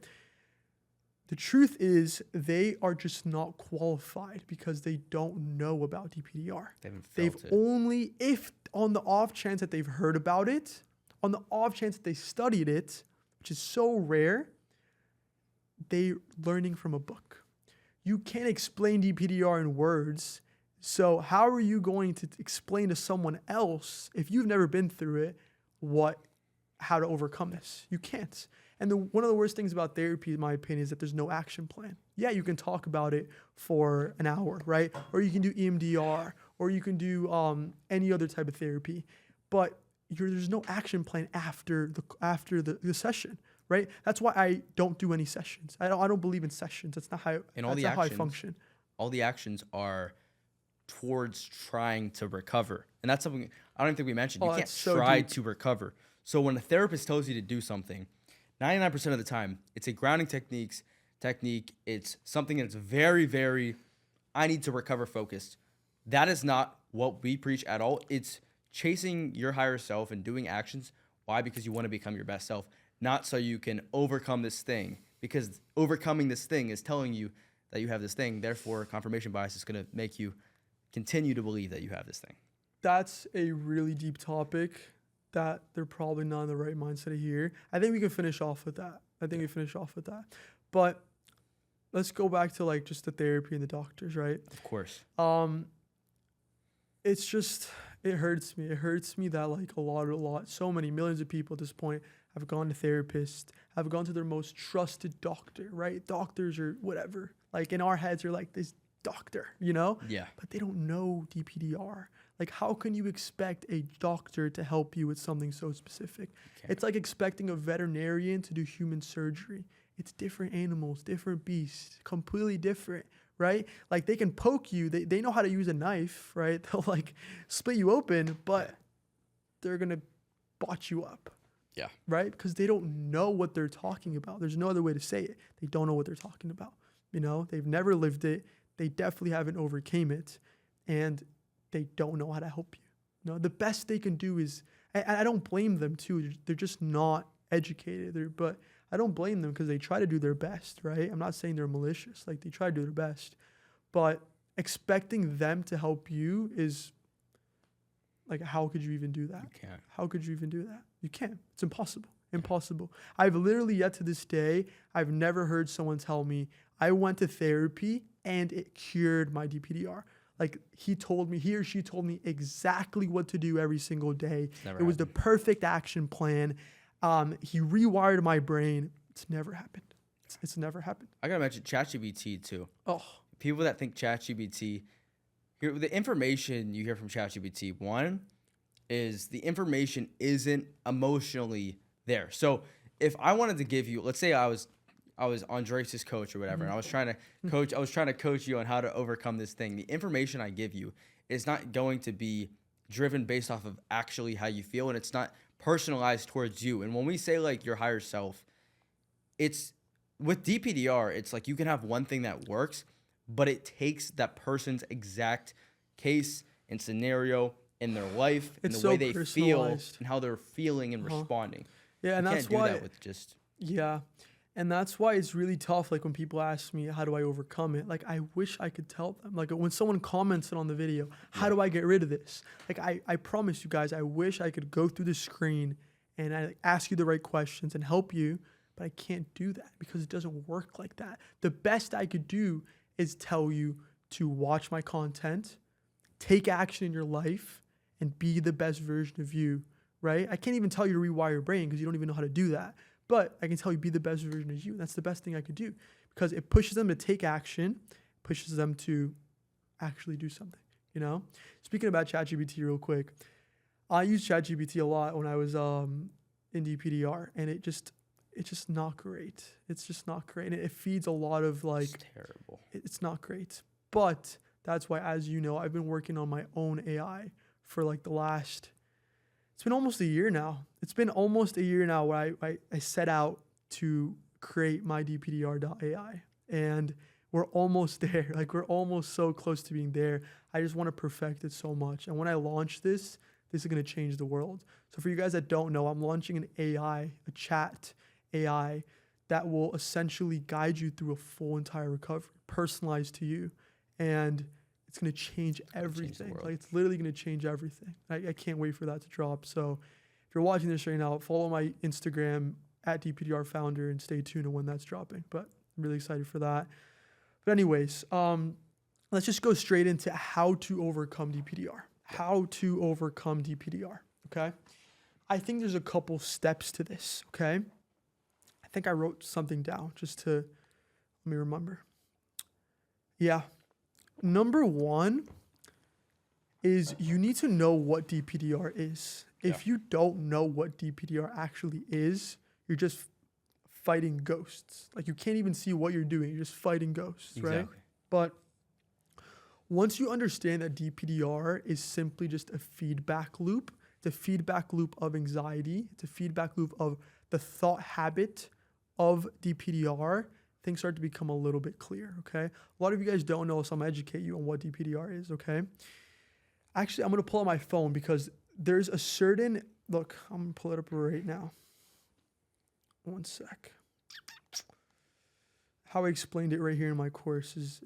The truth is they are just not qualified because they don't know about DPDR. They've only, if on the off chance that they've heard about it, on the off chance that they studied it, which is so rare, they're learning from a book. You can't explain DPDR in words. So how are you going to explain to someone else, if you've never been through it, how to overcome this? You can't. And one of the worst things about therapy, in my opinion, is that there's no action plan. Yeah, you can talk about it for an hour, right? Or you can do EMDR, or you can do any other type of therapy, but there's no action plan after the session, right? That's why I don't do any sessions. I don't believe in sessions. That's not how I function. All the actions are towards trying to recover, and that's something I don't even think we mentioned. You can't try to recover. So when a therapist tells you to do something, 99% of the time, it's a grounding technique. It's something that's very, very, I need to recover focused. That is not what we preach at all. It's chasing your higher self and doing actions. Why? Because you want to become your best self, not so you can overcome this thing. Because overcoming this thing is telling you that you have this thing. Therefore, confirmation bias is going to make you continue to believe that you have this thing. That's a really deep topic that they're probably not in the right mindset to hear. I think we can finish off with that. But let's go back to like just the therapy and the doctors, right? Of course. It's just, it hurts me. It hurts me that like so many millions of people at this point have gone to therapists, have gone to their most trusted doctor, right? Doctors or whatever. Like in our heads are like this doctor, you know? Yeah. But they don't know DPDR. Like, how can you expect a doctor to help you with something so specific? Okay. It's like expecting a veterinarian to do human surgery. It's different animals, different beasts, completely different, right? Like, they can poke you. They know how to use a knife, right? They'll, like, split you open, but they're going to botch you up. Yeah. Right? Because they don't know what they're talking about. There's no other way to say it. They don't know what they're talking about. You know? They've never lived it. They definitely haven't overcame it. And they don't know how to help you. You know, the best they can do is, I don't blame them too. They're just not educated. But I don't blame them because they try to do their best, right? I'm not saying they're malicious. Like, they try to do their best. But expecting them to help you is, like, how could you even do that? You can't. How could you even do that? You can't. It's impossible. Impossible. I've literally yet to this day, I've never heard someone tell me, I went to therapy and it cured my DPDR. Like, he or she told me exactly what to do every single day. It was the perfect action plan. He rewired my brain. It's never happened. It's never happened. I gotta mention ChatGPT too. Oh, People that think ChatGPT, the information you hear from ChatGPT, one is the information isn't emotionally there. So if I wanted to give you, let's say I was Andres' coach or whatever, and I was trying to coach you on how to overcome this thing. The information I give you is not going to be driven based off of actually how you feel, and it's not personalized towards you. And when we say like your higher self, it's with DPDR, it's like you can have one thing that works, but it takes that person's exact case and scenario in their life and the way they feel and how they're feeling and responding. Yeah, and you that's can't why do that with just And that's why it's really tough, like, when people ask me, how do I overcome it? Like, I wish I could tell them. Like, when someone commented on the video, how do I get rid of this? Like, I promise you guys, I wish I could go through the screen and I ask you the right questions and help you, but I can't do that because it doesn't work like that. The best I could do is tell you to watch my content, take action in your life, and be the best version of you, right? I can't even tell you to rewire your brain because you don't even know how to do that. But I can tell you, be the best version of you. That's the best thing I could do because it pushes them to take action, pushes them to actually do something, you know? Speaking about ChatGPT real quick, I used ChatGPT a lot when I was in DPDR, and it's just not great. It's just not great. And it feeds a lot of like... It's terrible. It's not great. But that's why, as you know, I've been working on my own AI for like it's been almost a year now. It's been almost a year now where I set out to create my DPDR.ai. And we're almost there. Like, we're almost so close to being there. I just want to perfect it so much. And when I launch this is going to change the world. So for you guys that don't know, I'm launching an AI, a chat AI, that will essentially guide you through a full entire recovery, personalized to you. And it's going to change everything. Like, it's literally going to change everything. I can't wait for that to drop. So if you're watching this right now, follow my Instagram at DPDR Founder and stay tuned to when that's dropping. But I'm really excited for that. But anyways, let's just go straight into how to overcome DPDR. How to overcome DPDR, okay? I think there's a couple steps to this, okay? I think I wrote something down just to, let me remember. Yeah. Number one is you need to know what DPDR is. If you don't know what DPDR actually is, you're just fighting ghosts. Like, you can't even see what you're doing. You're just fighting ghosts, right? But once you understand that DPDR is simply just a feedback loop, it's a feedback loop of anxiety, it's a feedback loop of the thought habit of DPDR, things start to become a little bit clear, okay? A lot of you guys don't know, so I'm gonna educate you on what DPDR is, okay? Actually, I'm gonna pull out my phone because there's a certain, look, I'm gonna pull it up right now. One sec. how I explained it right here in my course is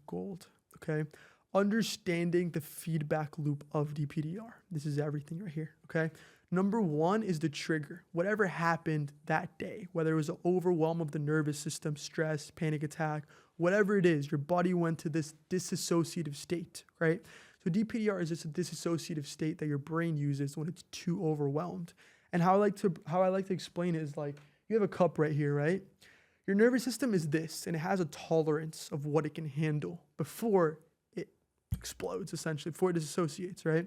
gold. Okay. Understanding the feedback loop of DPDR. This is everything right here. Okay. Number one is the trigger. Whatever happened that day, whether it was an overwhelm of the nervous system, stress, panic attack, whatever it is, your body went to this disassociative state, right? So DPDR is just a disassociative state that your brain uses when it's too overwhelmed. And how I like to explain it is like, you have a cup right here, right? Your nervous system is this, and it has a tolerance of what it can handle before it explodes, essentially, before it disassociates, right?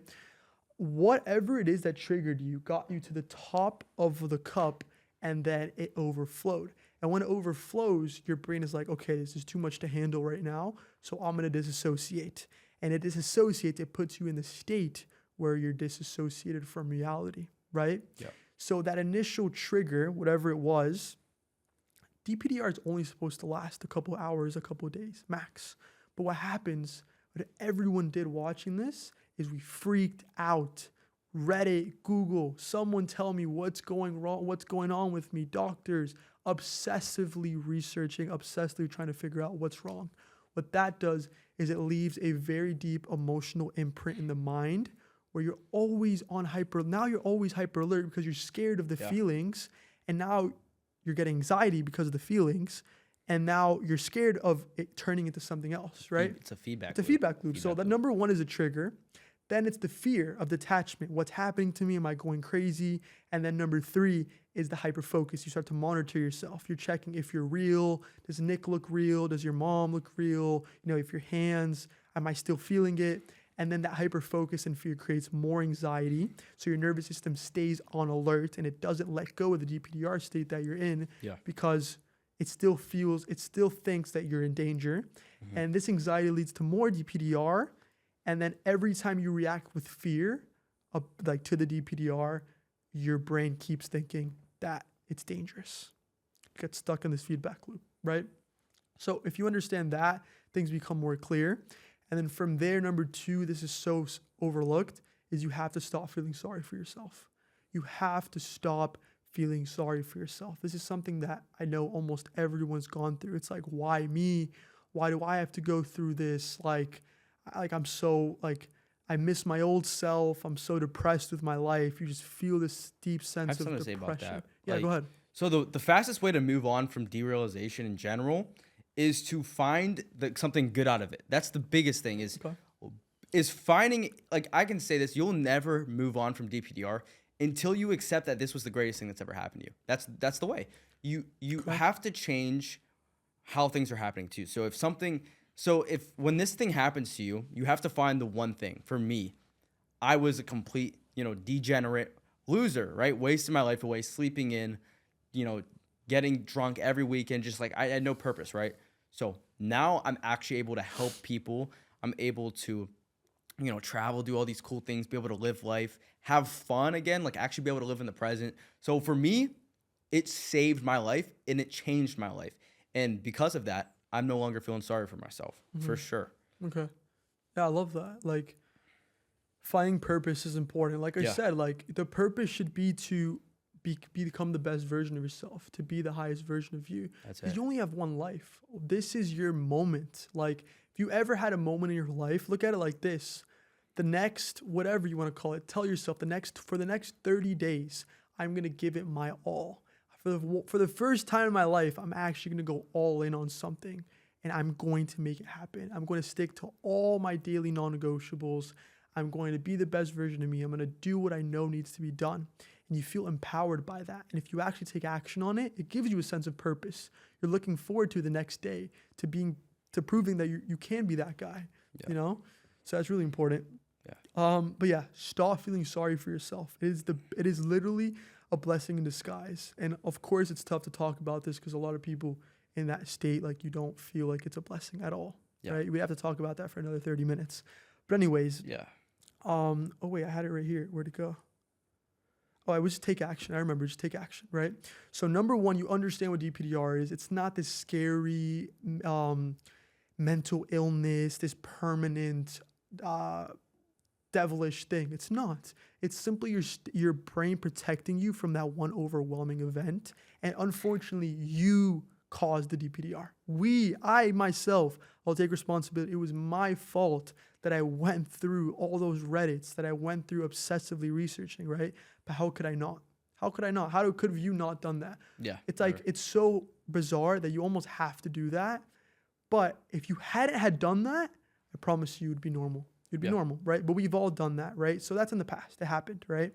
Whatever it is that triggered you got you to the top of the cup, and then it overflowed. And when it overflows, your brain is like, okay, this is too much to handle right now, so I'm going to disassociate. And it disassociates, it puts you in the state where you're disassociated from reality, right? Yeah. So that initial trigger, whatever it was, DPDR is only supposed to last a couple hours, a couple days, max. But what happens, what everyone did watching this, is we freaked out. Reddit, Google, someone tell me what's going wrong, what's going on with me. Doctors, obsessively researching, obsessively trying to figure out what's wrong. What that does is it leaves a very deep emotional imprint in the mind where you're always on now you're always hyper alert because you're scared of the feelings, and now you're getting anxiety because of the feelings, and now you're scared of it turning into something else, right? It's a feedback It's a feedback loop. So that number one is a trigger. Then it's the fear of detachment. What's happening to me? Am I going crazy? And then number three is the hyper focus. You start to monitor yourself. You're checking if you're real. Does Nick look real? Does your mom look real? If your hands, am I still feeling it? And then that hyper focus and fear creates more anxiety. So your nervous system stays on alert and it doesn't let go of the DPDR state that you're in because it still thinks that you're in danger. Mm-hmm. And this anxiety leads to more DPDR. And then every time you react with fear, to the DPDR, your brain keeps thinking that it's dangerous. You get stuck in this feedback loop, right? So if you understand that, things become more clear. And then from there, number two, this is so overlooked, is you have to stop feeling sorry for yourself. You have to stop feeling sorry for yourself. This is something that I know almost everyone's gone through. It's like, why me? Why do I have to go through this? I'm so I miss my old self. I'm so depressed with my life. You just feel this deep sense of depression. I have something to say about that. Yeah, go ahead. So the fastest way to move on from derealization in general is to find something good out of it. That's the biggest thing is finding, I can say this, you'll never move on from DPDR until you accept that this was the greatest thing that's ever happened to you. That's the way. You have to change how things are happening to you. So when this thing happens to you, you have to find the one thing. For me, I was a complete, degenerate loser, right? Wasting my life away, sleeping in, getting drunk every weekend, just I had no purpose, right? So now I'm actually able to help people. I'm able to, travel, do all these cool things, be able to live life, have fun again, actually be able to live in the present. So for me, it saved my life and it changed my life. And because of that, I'm no longer feeling sorry for myself, for sure. Okay. Yeah, I love that. Finding purpose is important. I said, the purpose should be to become the best version of yourself, to be the highest version of you. That's it. Because you only have one life. This is your moment. If you ever had a moment in your life, look at it like this. The next, whatever you want to call it, tell yourself for the next 30 days, I'm going to give it my all. For the first time in my life, I'm actually going to go all in on something, and I'm going to make it happen. I'm going to stick to all my daily non-negotiables. I'm going to be the best version of me. I'm going to do what I know needs to be done. And you feel empowered by that. And if you actually take action on it, it gives you a sense of purpose. You're looking forward to the next day, to proving that you can be that guy, So that's really important. Yeah. But yeah, stop feeling sorry for yourself. It is literally a blessing in disguise. And of course it's tough to talk about this because a lot of people in that state, you don't feel like it's a blessing at all. Right? We have to talk about that for another 30 minutes. But anyways, oh wait, I had it right here. Where'd it go? Oh, I would just take action. I remember, just take action, right? So number one, you understand what DPDR is. It's not this scary mental illness, this permanent devilish thing. It's not. It's simply your brain protecting you from that one overwhelming event. And unfortunately, you caused the DPDR. I myself, I'll take responsibility. It was my fault that I went through all those Reddits, that I went through obsessively researching, right? But how could I not? How could I not? Could have you not done that? Yeah. It's like, it's so bizarre that you almost have to do that. But if you hadn't had done that, I promise you, it'd be normal. It'd be normal, right? But we've all done that, right? So that's in the past. It happened, right?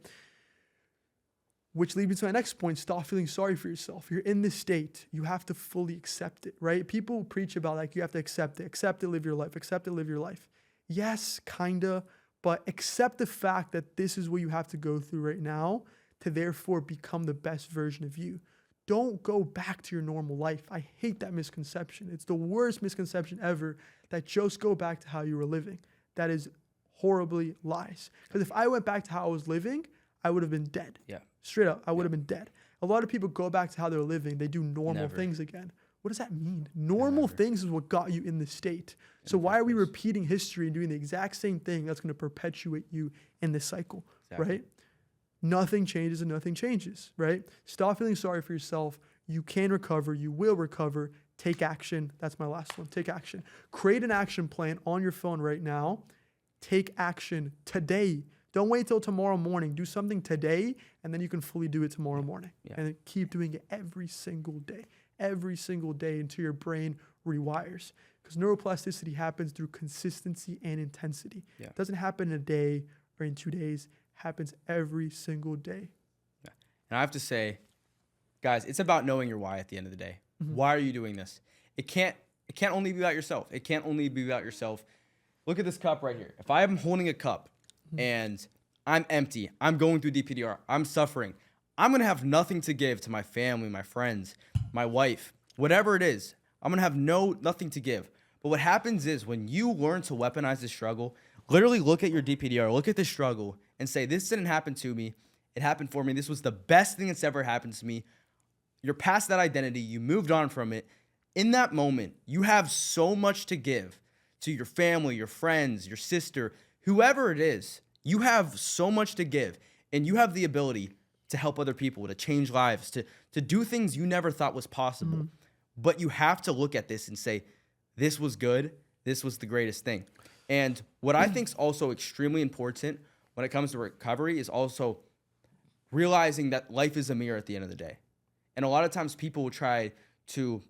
Which leads me to my next point. Stop feeling sorry for yourself. You're in this state. You have to fully accept it, right? People preach about like, you have to accept it, live your life, accept it, live your life. Yes, kinda, but accept the fact that this is what you have to go through right now to therefore become the best version of you. Don't go back to your normal life. I hate that misconception. It's the worst misconception ever, that just go back to how you were living. That is horribly lies. Because if I went back to how I was living, I would have been dead. Yeah. Straight up, I would have been dead. A lot of people go back to how they're living. They do normal Never. things again. What does that mean? Normal Never. things is what got you in this state. So why are we repeating history and doing the exact same thing that's going to perpetuate you in this cycle, right? Nothing changes and nothing changes, right? Stop feeling sorry for yourself. You can recover. You will recover. Take action. That's my last one. Take action. Create an action plan on your phone right now. Take action today. Don't wait till tomorrow morning. Do something today, and then you can fully do it tomorrow morning. Yeah. And then keep doing it every single day until your brain rewires. Because neuroplasticity happens through consistency and intensity. Yeah. It doesn't happen in a day or in 2 days. It happens every single day. Yeah. And I have to say, guys, it's about knowing your why at the end of the day. Why are you doing this? It can't only be about yourself. It can't only be about yourself. Look at this cup right here. If I am holding a cup and I'm empty, I'm going through DPDR, I'm suffering, I'm going to have nothing to give to my family, my friends, my wife, whatever it is. I'm going to have nothing to give. But what happens is when you learn to weaponize the struggle, literally look at your DPDR, look at the struggle and say, this didn't happen to me. It happened for me. This was the best thing that's ever happened to me. You're past that identity. You moved on from it. In that moment, you have so much to give to your family, your friends, your sister, whoever it is. You have so much to give, and you have the ability to help other people, to change lives, to do things you never thought was possible. But you have to look at this and say, this was good. This was the greatest thing. And what I think is also extremely important when it comes to recovery is also realizing that life is a mirror at the end of the day. And a lot of times people will try to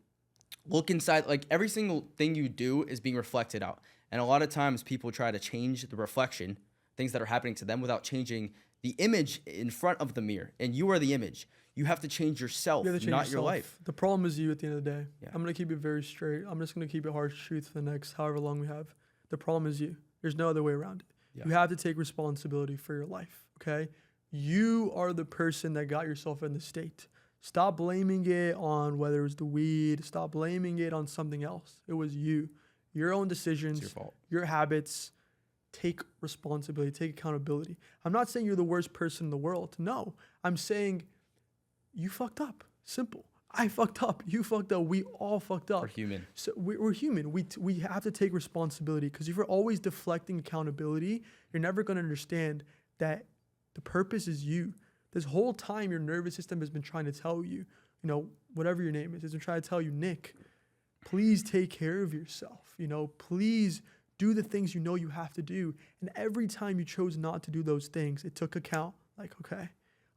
look inside, like every single thing you do is being reflected out. And a lot of times people try to change the reflection, things that are happening to them, without changing the image in front of the mirror. And you are the image. You have to change yourself, You have to change not yourself. your life. The problem is you at the end of the day. Yeah. I'm going to keep it very straight. I'm just going to keep it harsh truth for the next however long we have. The problem is you. There's no other way around it. Yeah. You have to take responsibility for your life, okay? You are the person that got yourself in the state. Stop blaming it on whether it was the weed. Stop blaming it on something else. It was you. Your own decisions, It's your fault. your habits. Take responsibility, take accountability. I'm not saying you're the worst person in the world. No, I'm saying you fucked up. Simple. I fucked up. You fucked up. We all fucked up. We're human. So we're human. We have to take responsibility, because if you're always deflecting accountability, you're never going to understand that the purpose is you. This whole time, your nervous system has been trying to tell you, whatever your name is, it's been trying to tell you, Nick, please take care of yourself. Please do the things you know you have to do. And every time you chose not to do those things, it took account. Like, okay,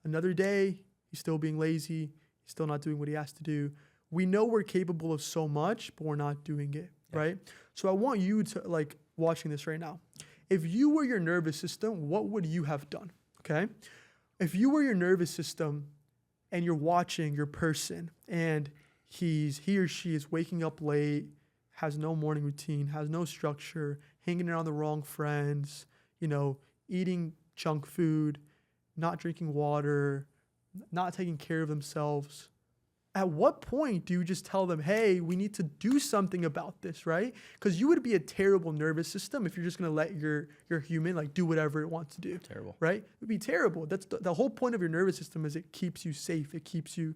another day, he's still being lazy. He's still not doing what he has to do. We know we're capable of so much, but we're not doing it, right? So I want you to, watching this right now. If you were your nervous system, what would you have done, okay? If you were your nervous system and you're watching your person and he or she is waking up late, has no morning routine, has no structure, hanging around the wrong friends, eating junk food, not drinking water, not taking care of themselves. At what point do you just tell them, hey, we need to do something about this, right? Because you would be a terrible nervous system if you're just going to let your human do whatever it wants to do. Terrible. Right? It would be terrible. That's the whole point of your nervous system is it keeps you safe. It keeps you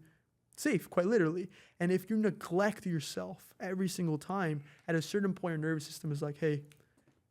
safe, quite literally. And if you neglect yourself every single time, at a certain point, your nervous system is like, hey,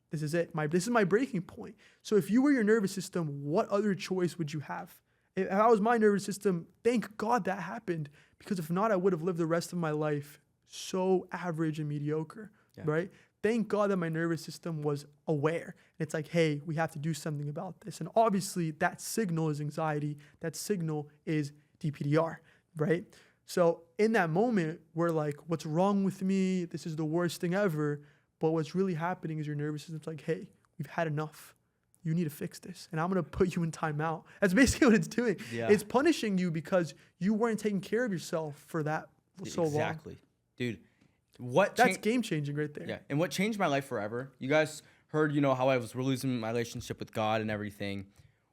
this is it. This is my breaking point. So if you were your nervous system, what other choice would you have? If I was my nervous system, thank God that happened, Because if not, I would have lived the rest of my life so average and mediocre, right? Thank God that my nervous system was aware. It's like, hey, we have to do something about this. And obviously that signal is anxiety. That signal is DPDR, right? So in that moment, we're like, what's wrong with me? This is the worst thing ever. But what's really happening is your nervous system's like, hey, we've had enough. You need to fix this. And I'm going to put you in timeout. That's basically what it's doing. Yeah. It's punishing you because you weren't taking care of yourself for that so long. Exactly. Dude, that's game changing right there. Yeah. And what changed my life forever, you guys heard, you know, how I was losing my relationship with God and everything.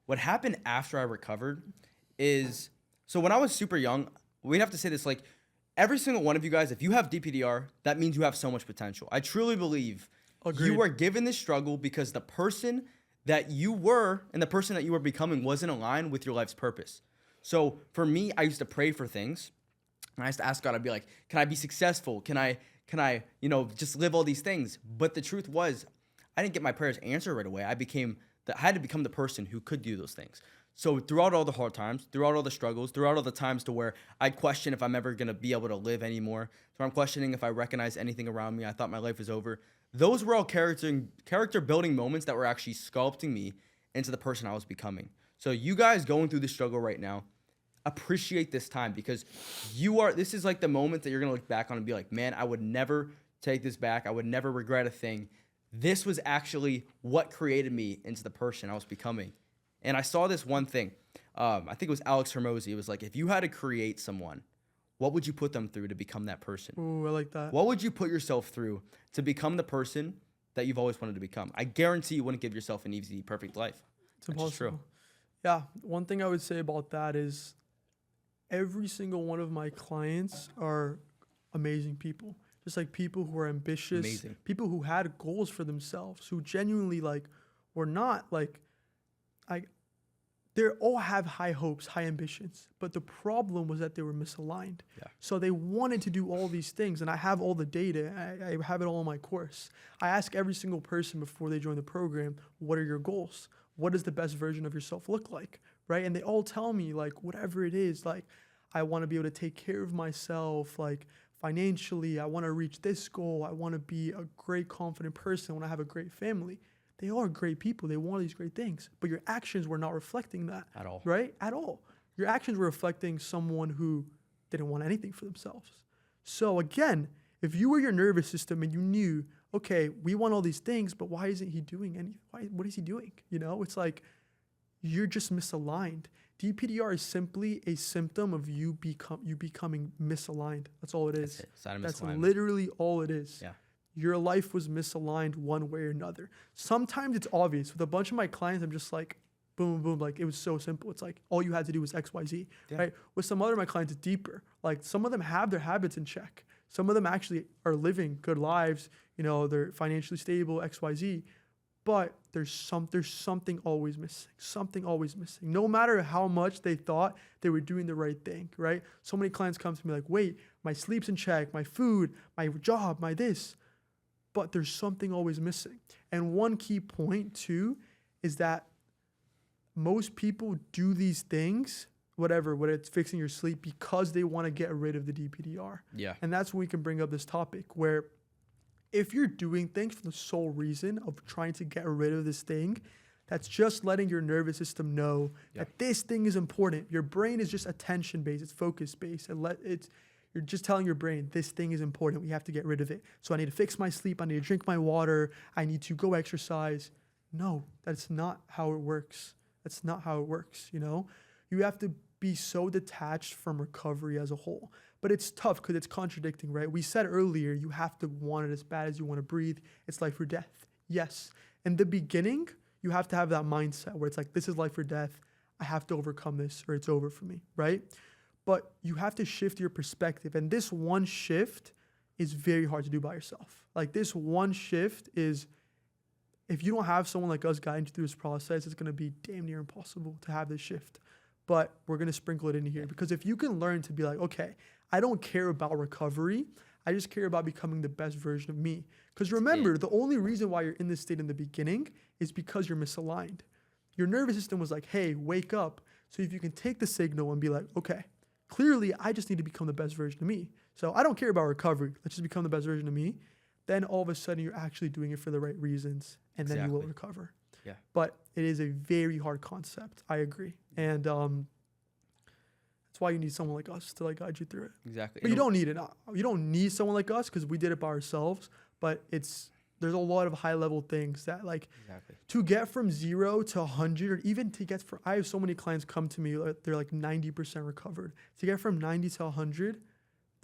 What happened after I recovered is, so when I was super young, we'd have to say this, like, every single one of you guys, if you have DPDR, that means you have so much potential. I truly believe you were given this struggle because the person that you were and the person that you were becoming wasn't aligned with your life's purpose. So for me, I used to pray for things. And I used to ask God, I'd be like, can I be successful? Can I, you know, just live all these things? But the truth was, I didn't get my prayers answered right away. I had to become the person who could do those things. So throughout all the hard times, throughout all the struggles, throughout all the times to where I'd question if I'm ever going to be able to live anymore. So I'm questioning if I recognize anything around me. I thought my life was over. Those were all character building moments that were actually sculpting me into the person I was becoming. So you guys going through this struggle right now, appreciate this time because this is like the moment that you're going to look back on and be like, man, I would never take this back. I would never regret a thing. This was actually what created me into the person I was becoming. And I saw this one thing. I think it was Alex Hormozy. It was like, if you had to create someone, what would you put them through to become that person? Ooh, I like that. What would you put yourself through to become the person that you've always wanted to become? I guarantee you wouldn't give yourself an easy, perfect life. It's impossible. True. Yeah. One thing I would say about that is every single one of my clients are amazing people. Just like people who are ambitious, people who had goals for themselves, who genuinely like were not like, they all have high hopes, high ambitions, but the problem was that they were misaligned. Yeah. So they wanted to do all these things, and I have all the data. I have it all in my course. I ask every single person before they join the program, what are your goals? What does the best version of yourself look like, right? And they all tell me, like, whatever it is, like, I want to be able to take care of myself, like, financially. I want to reach this goal. I want to be a great, confident person. I want to have a great family. They are great people. They want these great things, but your actions were not reflecting that at all, right? At all. Your actions were reflecting someone who didn't want anything for themselves. So again, if you were your nervous system and you knew, okay, we want all these things, but why isn't he doing anything? What is he doing? You know, it's like you're just misaligned. DPDR is simply a symptom of you becoming misaligned. That's all it is. That's literally all it is. Yeah. Your life was misaligned one way or another. Sometimes it's obvious. With a bunch of my clients, I'm just like, boom, boom. Like, it was so simple. It's like, all you had to do was X, Y, Z, right? With some other of my clients, it's deeper. Like, some of them have their habits in check. Some of them actually are living good lives. You know, they're financially stable, X, Y, Z. But there's something always missing. Something always missing. No matter how much they thought they were doing the right thing, right? So many clients come to me like, wait, my sleep's in check, my food, my job, my this. But there's something always missing. And one key point too is that most people do these things, whether it's fixing your sleep, because they want to get rid of the DPDR. Yeah. And that's when we can bring up this topic where if you're doing things for the sole reason of trying to get rid of this thing, that's just letting your nervous system know that this thing is important. Your brain is just attention-based, it's focus-based. You're just telling your brain, this thing is important. We have to get rid of it. So I need to fix my sleep. I need to drink my water. I need to go exercise. No, that's not how it works. That's not how it works, you know? You have to be so detached from recovery as a whole. But it's tough because it's contradicting, right? We said earlier, you have to want it as bad as you want to breathe. It's life or death. Yes. In the beginning, you have to have that mindset where it's like, this is life or death. I have to overcome this or it's over for me, right? But you have to shift your perspective. And this one shift is very hard to do by yourself. Like, this one shift is, if you don't have someone like us guiding you through this process, it's going to be damn near impossible to have this shift. But we're going to sprinkle it in here because if you can learn to be like, okay, I don't care about recovery. I just care about becoming the best version of me. Because remember, the only reason why you're in this state in the beginning is because you're misaligned. Your nervous system was like, hey, wake up. So if you can take the signal and be like, okay, clearly I just need to become the best version of me. So I don't care about recovery. Let's just become the best version of me. Then all of a sudden you're actually doing it for the right reasons, and then you will recover. Yeah. But it is a very hard concept. I agree. And that's why you need someone like us to like guide you through it. Exactly. But you don't need it. You don't need someone like us because we did it by ourselves. But there's a lot of high level things that like to get from 0 to 100, or even to get from, I have so many clients come to me, they're like 90% recovered. To get from 90 to 100,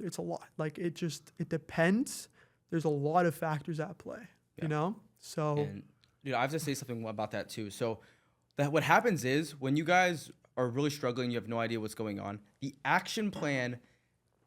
it's a lot. Like it depends. There's a lot of factors at play, you know? So, and, dude, I have to say something about that too. So that what happens is when you guys are really struggling, you have no idea what's going on, the action plan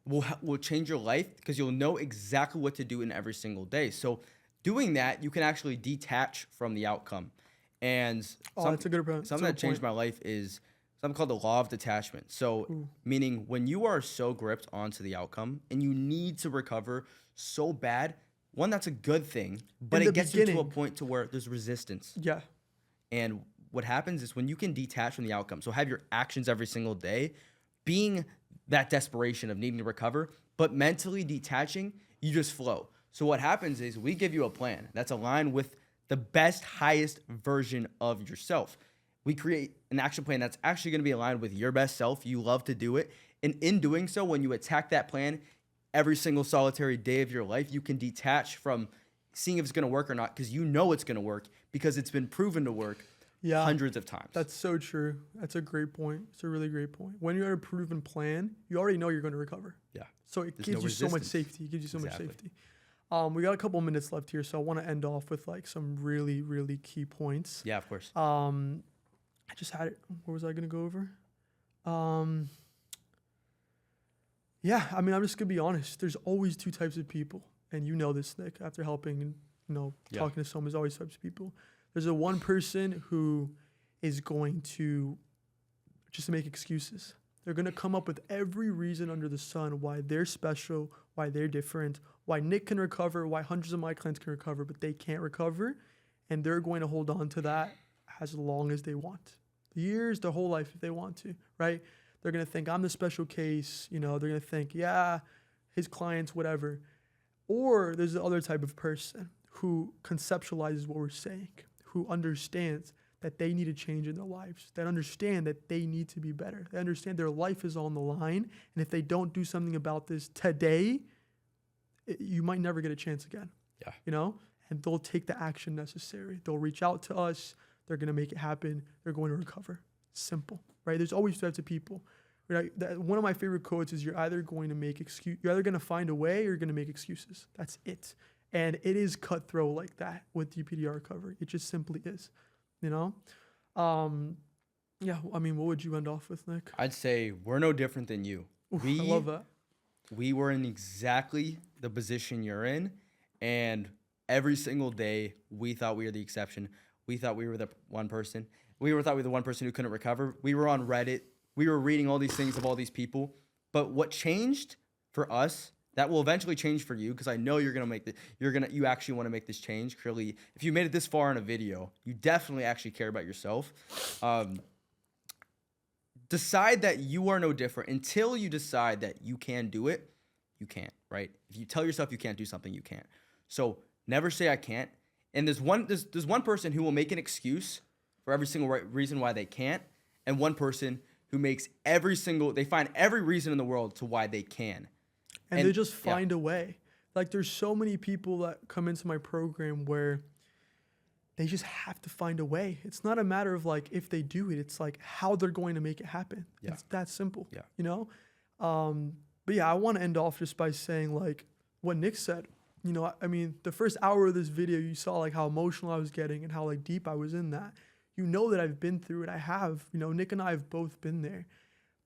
will change your life because you'll know exactly what to do in every single day. So doing that, you can actually detach from the outcome. And that's a good point. Something that changed my life is something called the law of detachment. So meaning when you are so gripped onto the outcome and you need to recover so bad, one, that's a good thing, but it gets you to a point to where there's resistance. Yeah. And what happens is when you can detach from the outcome, so have your actions every single day, being that desperation of needing to recover, but mentally detaching, you just flow. So what happens is we give you a plan that's aligned with the best, highest version of yourself. We create an action plan that's actually going to be aligned with your best self. You love to do it. And in doing so, when you attack that plan every single solitary day of your life, you can detach from seeing if it's going to work or not, because you know it's going to work because it's been proven to work hundreds of times. That's so true. That's a great point. It's a really great point. When you're on a proven plan, you already know you're going to recover. Yeah. So it gives you so much safety. It gives you so much safety. We got a couple minutes left here, so I want to end off with like some really, really key points. Yeah, of course. I just had it. What was I going to go over? Yeah, I mean, I'm just going to be honest. There's always two types of people. And you know this, Nick, after helping and, talking to someone, there's always types of people. There's a one person who is going to just make excuses. They're going to come up with every reason under the sun why they're special, why they're different, why Nick can recover, why hundreds of my clients can recover, but they can't recover. And they're going to hold on to that as long as they want. Years, their whole life if they want to, right? They're going to think, I'm the special case. They're going to think, yeah, his clients, whatever. Or there's the other type of person who conceptualizes what we're saying, who understands that they need a change in their lives, that understand that they need to be better. They understand their life is on the line. And if they don't do something about this today, you might never get a chance again. Yeah. And they'll take the action necessary. They'll reach out to us. They're going to make it happen. They're going to recover. Simple, right? There's always types of people. Right? One of my favorite quotes is you're either going to find a way or you're going to make excuses. That's it. And it is cutthroat like that with DPDR recovery. It just simply is, Yeah, I mean, what would you end off with, Nick? I'd say we're no different than you. I love that. We were in exactly the position you're in. And every single day, we thought we were the exception. We thought we were the one person. We thought we were the one person who couldn't recover. We were on Reddit. We were reading all these things of all these people. But what changed for us, that will eventually change for you, because I know you're going to make you actually want to make this change. Clearly, if you made it this far in a video, you definitely actually care about yourself. Decide that you are no different. Until you decide that you can do it, you can't, right? If you tell yourself you can't do something, you can't. So never say I can't. And there's one person who will make an excuse for every single reason why they can't, and one person who they find every reason in the world to why they can. And they just find a way. Like there's so many people that come into my program where they just have to find a way. It's not a matter of like if they do it, it's like how they're going to make it happen. Yeah. It's that simple. Yeah. But yeah, I want to end off just by saying like what Nick said. I mean, the first hour of this video, you saw like how emotional I was getting and how like deep I was in that. That I've been through it. I have. Nick and I have both been there.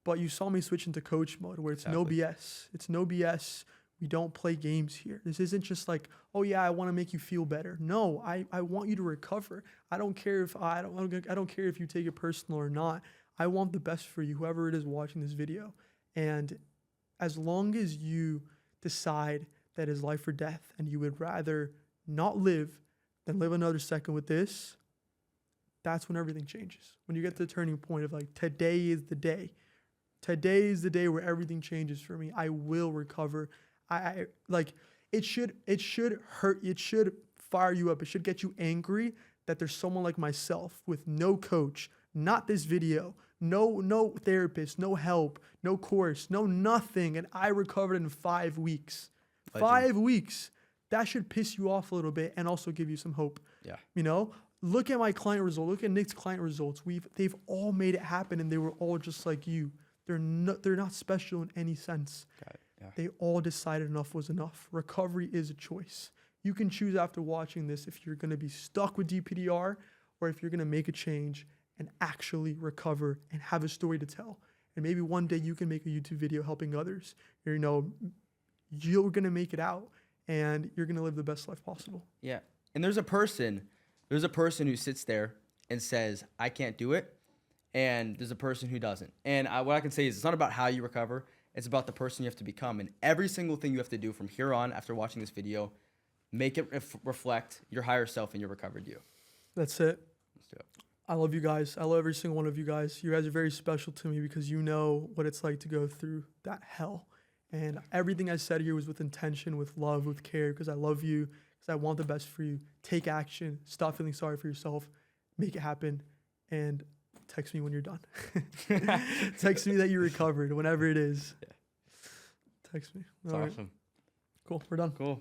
But you saw me switch into coach mode where it's no BS. It's no BS. We don't play games here. This isn't just like, oh yeah, I want to make you feel better. No, I want you to recover. I don't care if I don't care if you take it personal or not. I want the best for you, whoever it is watching this video. And as long as you decide that is life or death and you would rather not live than live another second with this, that's when everything changes. When you get to the turning point of like, today is the day. Today is the day where everything changes for me. I will recover. I like it should hurt. It should fire you up. It should get you angry that there's someone like myself with no coach, not this video, no therapist, no help, no course, no nothing, and I recovered in 5 weeks. Legend. 5 weeks. That should piss you off a little bit and also give you some hope. Yeah. You know, look at my client result. Look at Nick's client results. They've all made it happen, and they were all just like you. They're not special in any sense. Got it. Yeah. They all decided enough was enough. Recovery is a choice. You can choose after watching this if you're going to be stuck with DPDR or if you're going to make a change and actually recover and have a story to tell. And maybe one day you can make a YouTube video helping others. You know, you're going to make it out and you're going to live the best life possible. Yeah. And there's a person who sits there and says, I can't do it. And there's a person who doesn't. And what I can say is it's not about how you recover. It's about the person you have to become. And every single thing you have to do from here on after watching this video, make it reflect your higher self and your recovered you. That's it. Let's do it. I love you guys. I love every single one of you guys. You guys are very special to me because you know what it's like to go through that hell. And everything I said here was with intention, with love, with care, because I love you, because I want the best for you. Take action. Stop feeling sorry for yourself. Make it happen. And text me when you're done. Text me that you recovered, whenever it is. Yeah. Text me. That's All right. awesome. Cool. We're done. Cool.